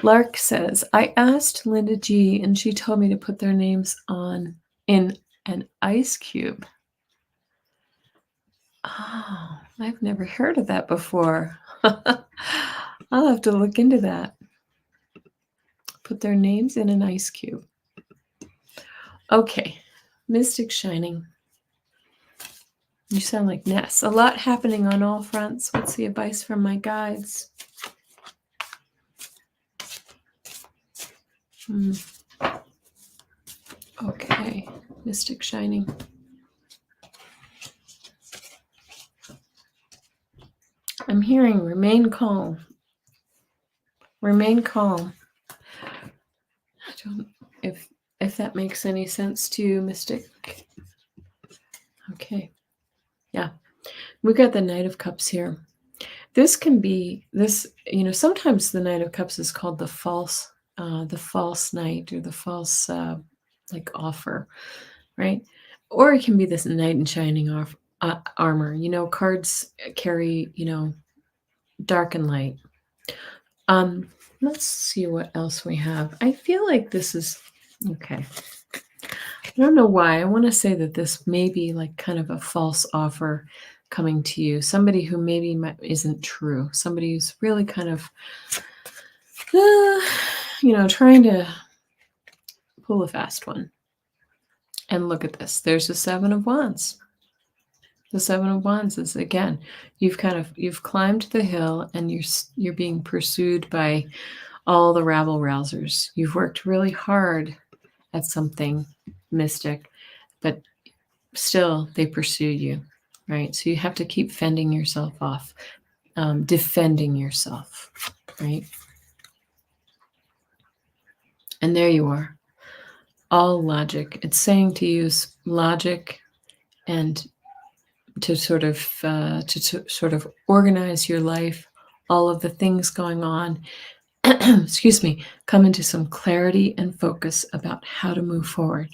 Lark says, I asked Linda G and she told me to put their names in an ice cube. Oh, I've never heard of that before. I'll have to look into that. Put their names in an ice cube. Okay, Mystic Shining. You sound like Ness. A lot happening on all fronts. What's the advice from my guides? Okay, Mystic Shining. I'm hearing remain calm. Remain calm. I don't if that makes any sense to you, Mystic. Okay. Yeah. We got the Knight of Cups here. This can be sometimes the Knight of Cups is called the false knight or the false offer, right? Or it can be this knight in shining armor. Cards carry, dark and light. Let's see what else we have. I feel like this is okay. I don't know why. I want to say that this may be like kind of a false offer coming to you. Somebody who maybe isn't true. Somebody who's really kind of, trying to pull a fast one. And look at this. There's the Seven of Wands. The Seven of Wands is, again, you've climbed the hill and you're being pursued by all the rabble-rousers. You've worked really hard at something, Mystic, but still they pursue you, right? So you have to keep fending yourself off, defending yourself, right? And there you are, all logic. It's saying to use logic and to sort of organize your life, all of the things going on, excuse me, come into some clarity and focus about how to move forward.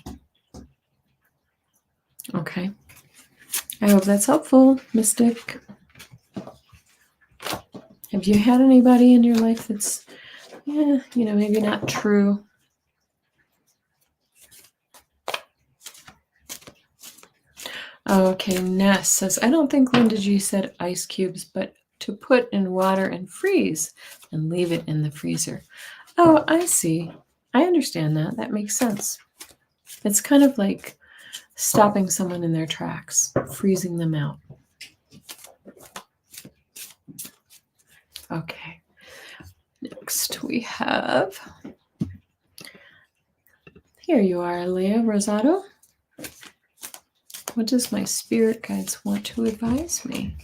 Okay. I hope that's helpful, Mystic. Have you had anybody in your life that's, maybe not true? Okay, Ness says, I don't think Linda G said ice cubes, but to put in water and freeze and leave it in the freezer. Oh, I see. I understand that. That makes sense. It's kind of like stopping someone in their tracks, freezing them out. Okay. Next we have, here you are, Leah Rosado. What does my spirit guides want to advise me?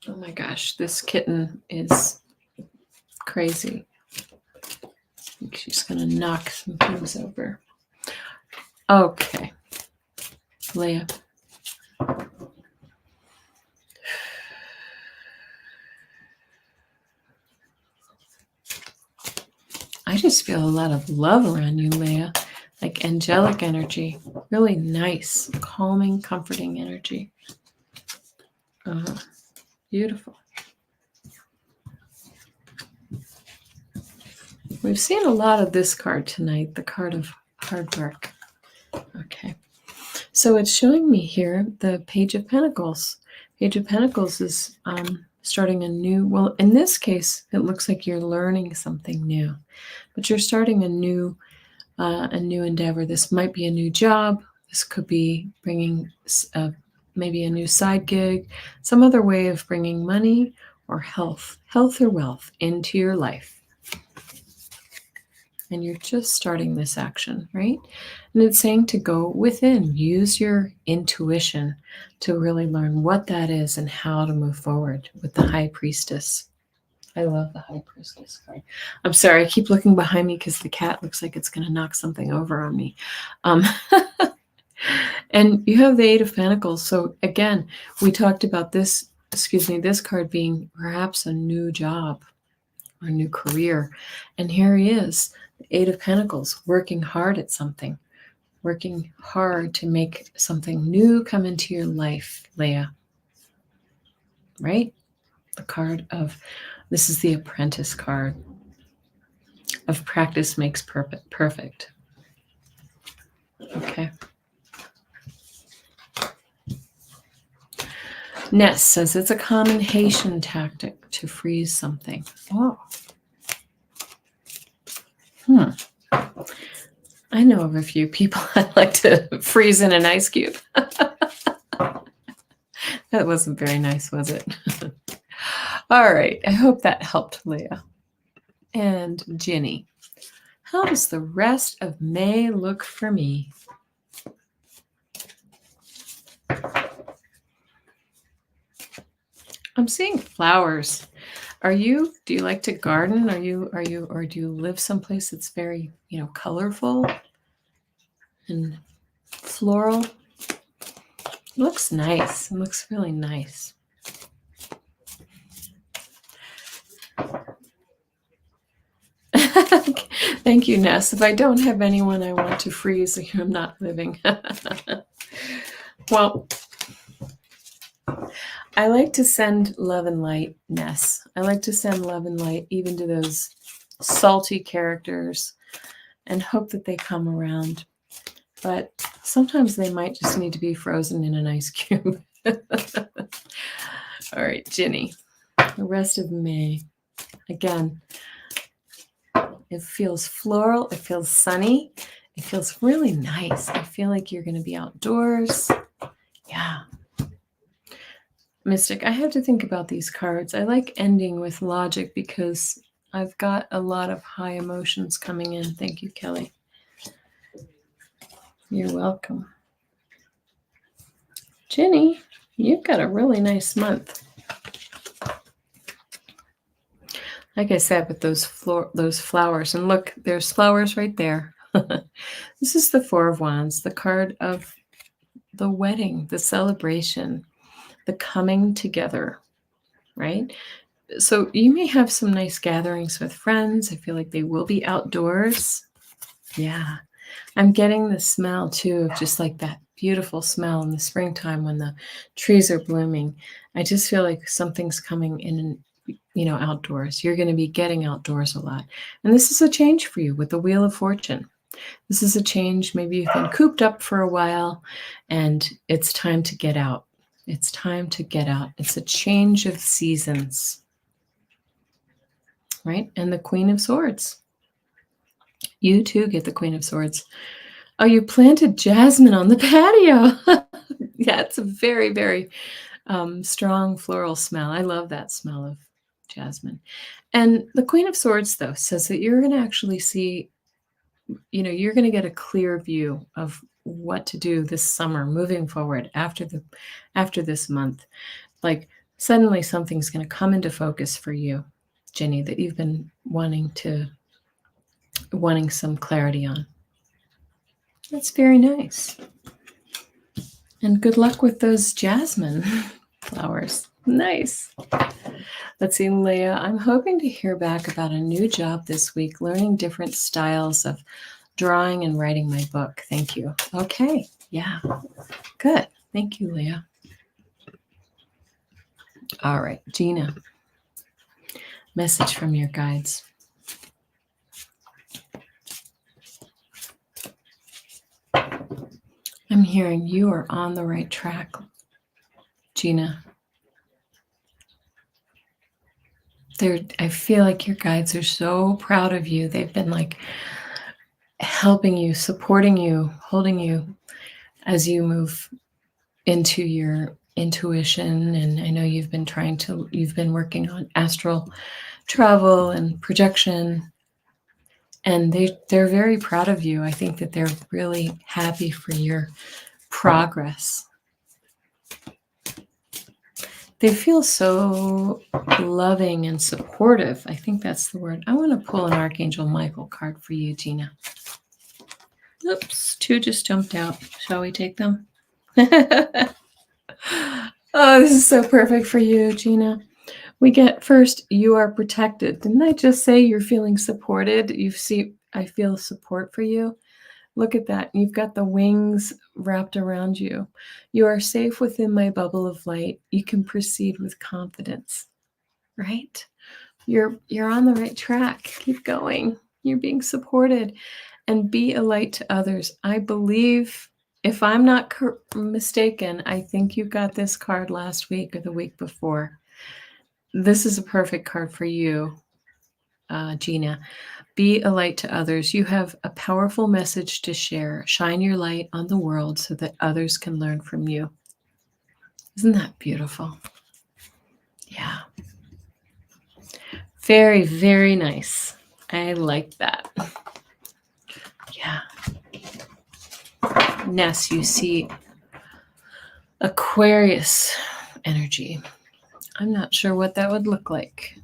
Oh my gosh, this kitten is crazy. I think she's going to knock some things over. Okay. Leah. I just feel a lot of love around you, Leah. Like angelic energy. Really nice, calming, comforting energy. Beautiful. We've seen a lot of this card tonight, the card of hard work. Okay. So it's showing me here the Page of Pentacles. Page of Pentacles is starting a new, well, in this case, it looks like you're learning something new, but you're starting a new endeavor. This might be a new job. This could be bringing maybe a new side gig, some other way of bringing money or health or wealth into your life. And you're just starting this action, right? And it's saying to go within, use your intuition to really learn what that is and how to move forward with the High Priestess. I love the High Priestess card. I'm sorry, I keep looking behind me because the cat looks like it's going to knock something over on me. And you have the Eight of Pentacles. So again, we talked about this, this card being perhaps a new job or a new career. And here he is, the Eight of Pentacles, working hard at something, working hard to make something new come into your life, Leah. Right? The card of, this is the Apprentice card of practice makes perfect. Okay. Ness says it's a common Haitian tactic to freeze something. Oh. I know of a few people that like to freeze in an ice cube. That wasn't very nice, was it? All right. I hope that helped, Leah. And Ginny, how does the rest of May look for me? I'm seeing flowers. Do you like to garden? Or do you live someplace that's very, colorful and floral? It looks nice. It looks really nice. Thank you, Ness. If I don't have anyone I want to freeze, I'm not living. Well, I like to send love and light, Ness. I like to send love and light even to those salty characters and hope that they come around. But sometimes they might just need to be frozen in an ice cube. All right, Ginny, the rest of May. Again, it feels floral. It feels sunny. It feels really nice. I feel like you're going to be outdoors. Yeah. Mystic, I have to think about these cards. I like ending with logic because I've got a lot of high emotions coming in. Thank you, Kelly. You're welcome. Ginny, you've got a really nice month. Like I said, with those flowers. And look, there's flowers right there. This is the Four of Wands, the card of the wedding, the celebration, the coming together, right? So you may have some nice gatherings with friends. I feel like they will be outdoors. Yeah. I'm getting the smell too of just like that beautiful smell in the springtime when the trees are blooming. I just feel like something's coming in, outdoors. You're going to be getting outdoors a lot. And this is a change for you with the Wheel of Fortune. This is a change. Maybe you've been cooped up for a while and it's time to get out. It's time to get out. It's a change of seasons, right? And the Queen of Swords. You too get the Queen of Swords. Oh, you planted jasmine on the patio. Yeah, it's a very, very strong floral smell. I love that smell of jasmine. And the Queen of Swords, though, says that you're going to actually see, you're going to get a clear view of what to do this summer moving forward after this month. Like suddenly something's going to come into focus for you, Ginny, that you've been wanting some clarity on. That's very nice. And good luck with those jasmine flowers. Nice. Let's see, Leah, I'm hoping to hear back about a new job this week, learning different styles of drawing and writing my book. Thank you. Okay. Yeah. Good. Thank you, Leah. All right, Gina. Message from your guides. I'm hearing you are on the right track, Gina. I feel like your guides are so proud of you. They've been like helping you, supporting you, holding you as you move into your intuition. And I know you've been working on astral travel and projection. And they're very proud of you. I think that they're really happy for your progress. They feel so loving and supportive. I think that's the word. I want to pull an Archangel Michael card for you, Gina. Oops, 2 just jumped out. Shall we take them? Oh, this is so perfect for you, Gina. We get first, you are protected. Didn't I just say you're feeling supported? I feel support for you. Look at that. You've got the wings wrapped around you. You are safe within my bubble of light. You can proceed with confidence, right? You're on the right track. Keep going. You're being supported, and be a light to others. I believe, if I'm not mistaken, I think you got this card last week or the week before. This is a perfect card for you, Gina. Be a light to others. You have a powerful message to share. Shine your light on the world so that others can learn from you. Isn't that beautiful? Yeah. Very, very nice. I like that. Yeah. Ness, you see Aquarius energy. I'm not sure what that would look like.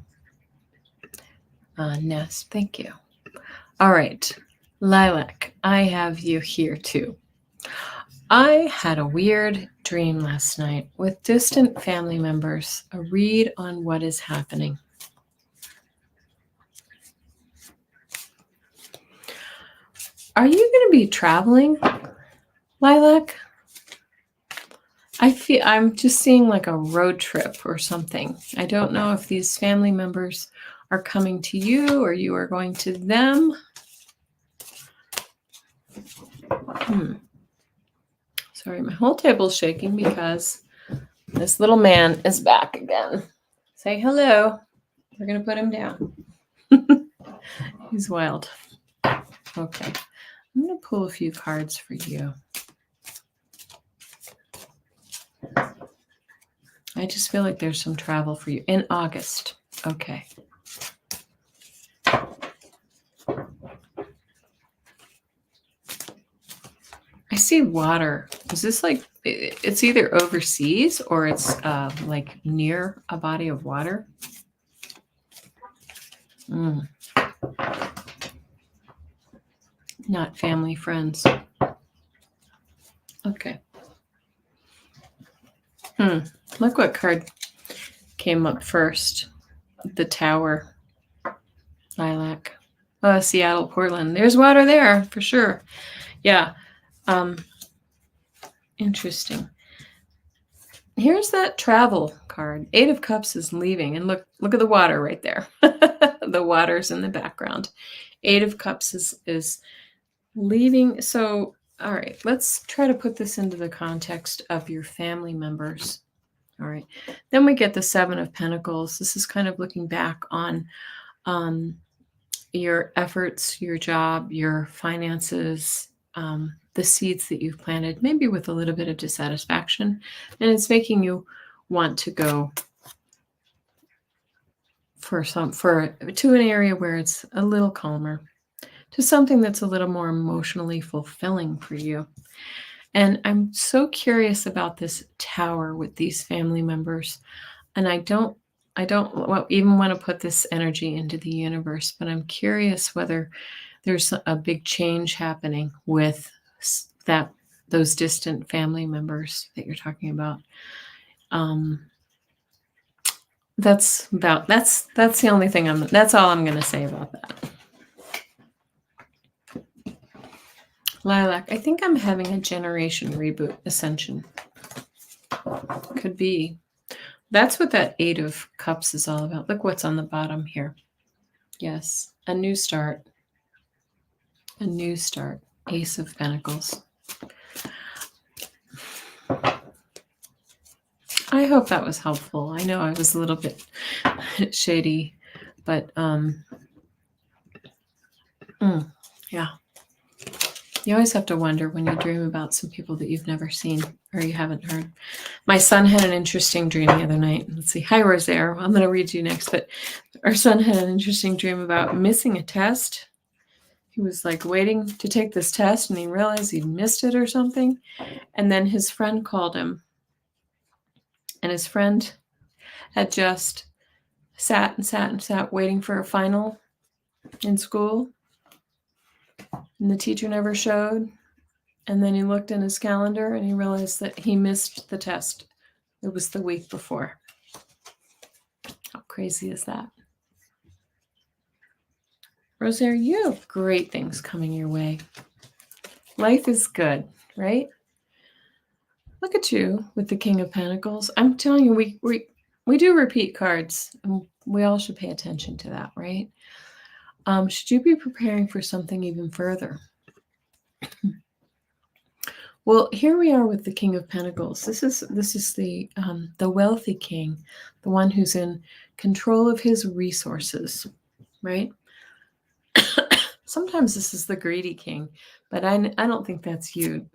Ness, thank you. All right. Lilac, I have you here too. I had a weird dream last night with distant family members, a read on what is happening. Are you going to be traveling, Lilac? I'm just seeing like a road trip or something. I don't know if these family members are coming to you or you are going to them. Sorry, my whole table's shaking because this little man is back again. Say hello. We're going to put him down. He's wild. Okay. I'm going to pull a few cards for you. I just feel like there's some travel for you in August. Okay. I see water. Is this like, it's either overseas or it's like near a body of water? Not family, friends. Okay. Look what card came up first. The Tower. Lilac. Seattle, Portland. There's water there for sure. Yeah. Interesting. Here's that travel card. 8 of Cups is leaving. And look at the water right there. The water's in the background. 8 of Cups is leaving. So, all right, let's try to put this into the context of your family members. All right. Then we get the 7 of Pentacles. This is kind of looking back on your efforts, your job, your finances, the seeds that you've planted, maybe with a little bit of dissatisfaction. And it's making you want to go to an area where it's a little calmer, to something that's a little more emotionally fulfilling for you. And I'm so curious about this Tower with these family members. And I don't even want to put this energy into the universe, but I'm curious whether there's a big change happening with those distant family members that you're talking about. That's the only thing that's all I'm going to say about that. Lilac, I think I'm having a generation reboot ascension. Could be. That's what that 8 of Cups is all about. Look what's on the bottom here. Yes, a new start. A new start. Ace of Pentacles. I hope that was helpful. I know I was a little bit shady, but yeah. You always have to wonder when you dream about some people that you've never seen or you haven't heard. My son had an interesting dream the other night. Let's see. Hi, Rosaire. I'm going to read you next, but our son had an interesting dream about missing a test. He was like waiting to take this test and he realized he'd missed it or something. And then his friend called him. And his friend had just sat waiting for a final in school. And the teacher never showed. And then he looked in his calendar and he realized that he missed the test. It was the week before. How crazy is that? Rosaire, you have great things coming your way. Life is good, right? Look at you with the King of Pentacles. I'm telling you, we do repeat cards. And we all should pay attention to that, right? Should you be preparing for something even further? Well, here we are with the King of Pentacles. This is the wealthy king, the one who's in control of his resources, right? Sometimes this is the greedy king, but I don't think that's you.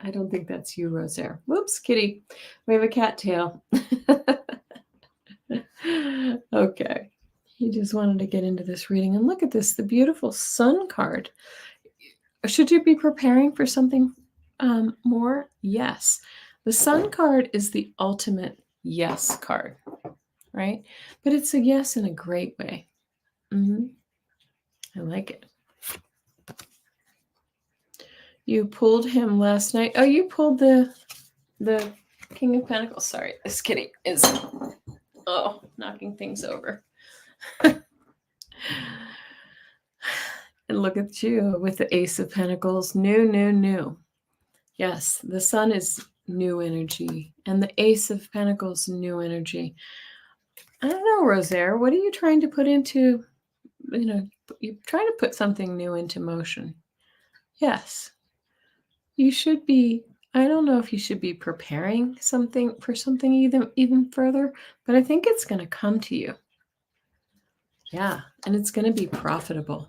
I don't think that's you, Rosaire. Whoops, kitty. We have a cat tail. Okay. He just wanted to get into this reading. And look at this, the beautiful Sun card. Should you be preparing for something more? Yes. The Sun card is the ultimate yes card, right? But it's a yes in a great way. I like it. You pulled him last night. Oh, you pulled the King of Pentacles. Sorry, this kitty is knocking things over. And look at you with the Ace of Pentacles. New. Yes, the Sun is new energy. And the Ace of Pentacles, new energy. I don't know, Rosaire. What are you trying to put into, you're trying to put something new into motion. Yes. You should be, I don't know if you should be preparing something for something even further, but I think it's going to come to you. Yeah, and it's going to be profitable,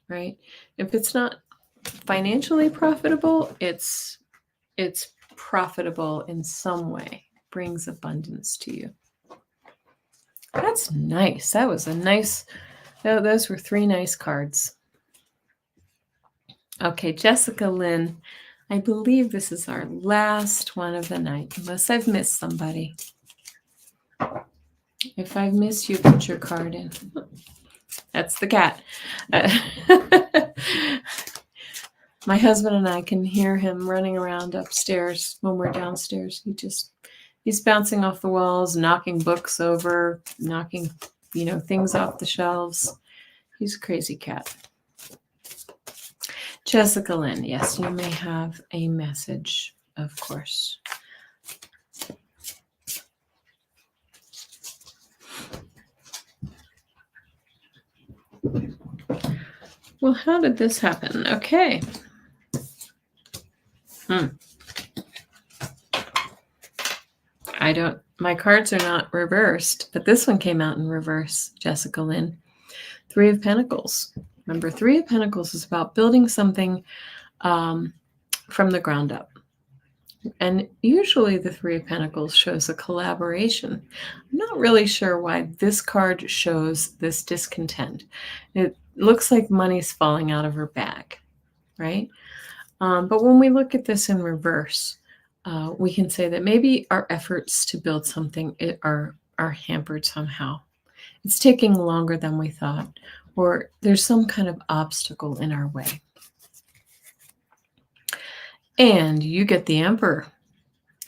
right? If it's not financially profitable, it's profitable in some way, brings abundance to you. That's nice. That was a nice, those were 3 nice cards. Okay, Jessica Lynn, I believe this is our last one of the night, unless I've missed somebody. If I've missed you, put your card in. That's the cat. My husband and I can hear him running around upstairs when we're downstairs. He's bouncing off the walls, knocking books over, knocking, things off the shelves. He's a crazy cat. Jessica Lynn, yes, you may have a message, of course. Well, how did this happen? Okay. My cards are not reversed, but this one came out in reverse, Jessica Lynn. 3 of Pentacles. Remember, 3 of Pentacles is about building something from the ground up. And usually the 3 of Pentacles shows a collaboration. I'm not really sure why this card shows this discontent. It looks like money's falling out of her bag, right? But when we look at this in reverse, we can say that maybe our efforts to build something are hampered somehow. It's taking longer than we thought, or there's some kind of obstacle in our way. And you get the Emperor.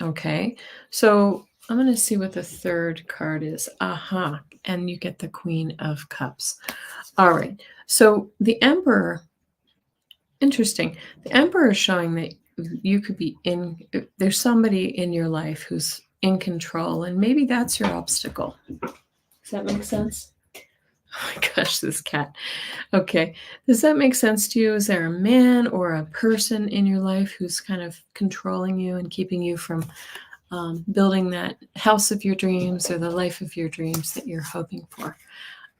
Okay, so I'm going to see what the 3rd card is. And you get the Queen of Cups. All right, so the Emperor, interesting. The Emperor is showing that you could be there's somebody in your life who's in control, and maybe that's your obstacle. Does that make sense? Oh my gosh, this cat. Okay. Does that make sense to you? Is there a man or a person in your life who's kind of controlling you and keeping you from building that house of your dreams or the life of your dreams that you're hoping for?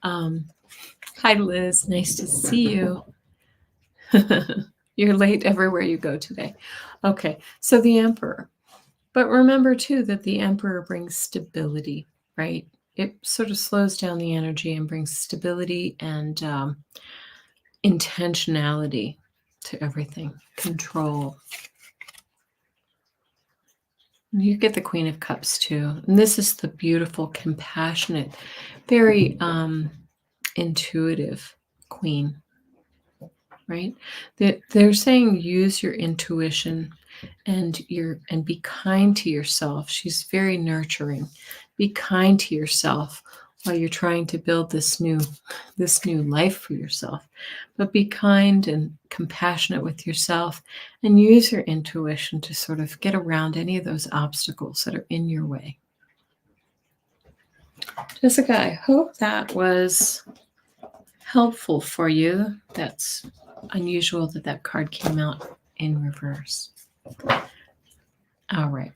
Hi, Liz. Nice to see you. You're late everywhere you go today. Okay. So the Emperor. But remember, too, that the Emperor brings stability, right? It sort of slows down the energy and brings stability and intentionality to everything, control. You get the Queen of Cups too. And this is the beautiful, compassionate, very intuitive queen, right? They're saying use your intuition and be kind to yourself. She's very nurturing. Be kind to yourself while you're trying to build this new life for yourself. But be kind and compassionate with yourself and use your intuition to sort of get around any of those obstacles that are in your way. Jessica, I hope that was helpful for you. That's unusual that card came out in reverse. All right.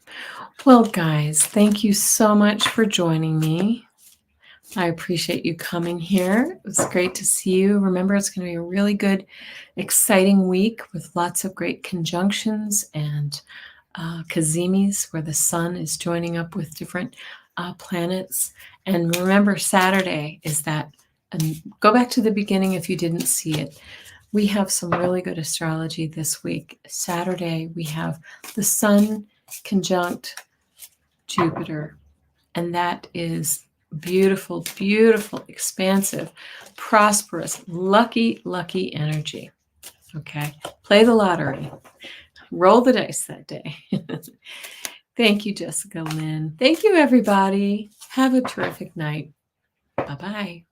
Well, guys, thank you so much for joining me. I appreciate you coming here. It was great to see you. Remember, it's going to be a really good, exciting week with lots of great conjunctions and Kazimis, where the sun is joining up with different planets. And remember, Saturday is that, and go back to the beginning if you didn't see it. We have some really good astrology this week. Saturday, we have the sun conjunct Jupiter, and that is beautiful, beautiful, expansive, prosperous, lucky, lucky energy. Okay, play the lottery, roll the dice that day. Thank you, Jessica Lynn. Thank you, everybody. Have a terrific night. Bye-bye.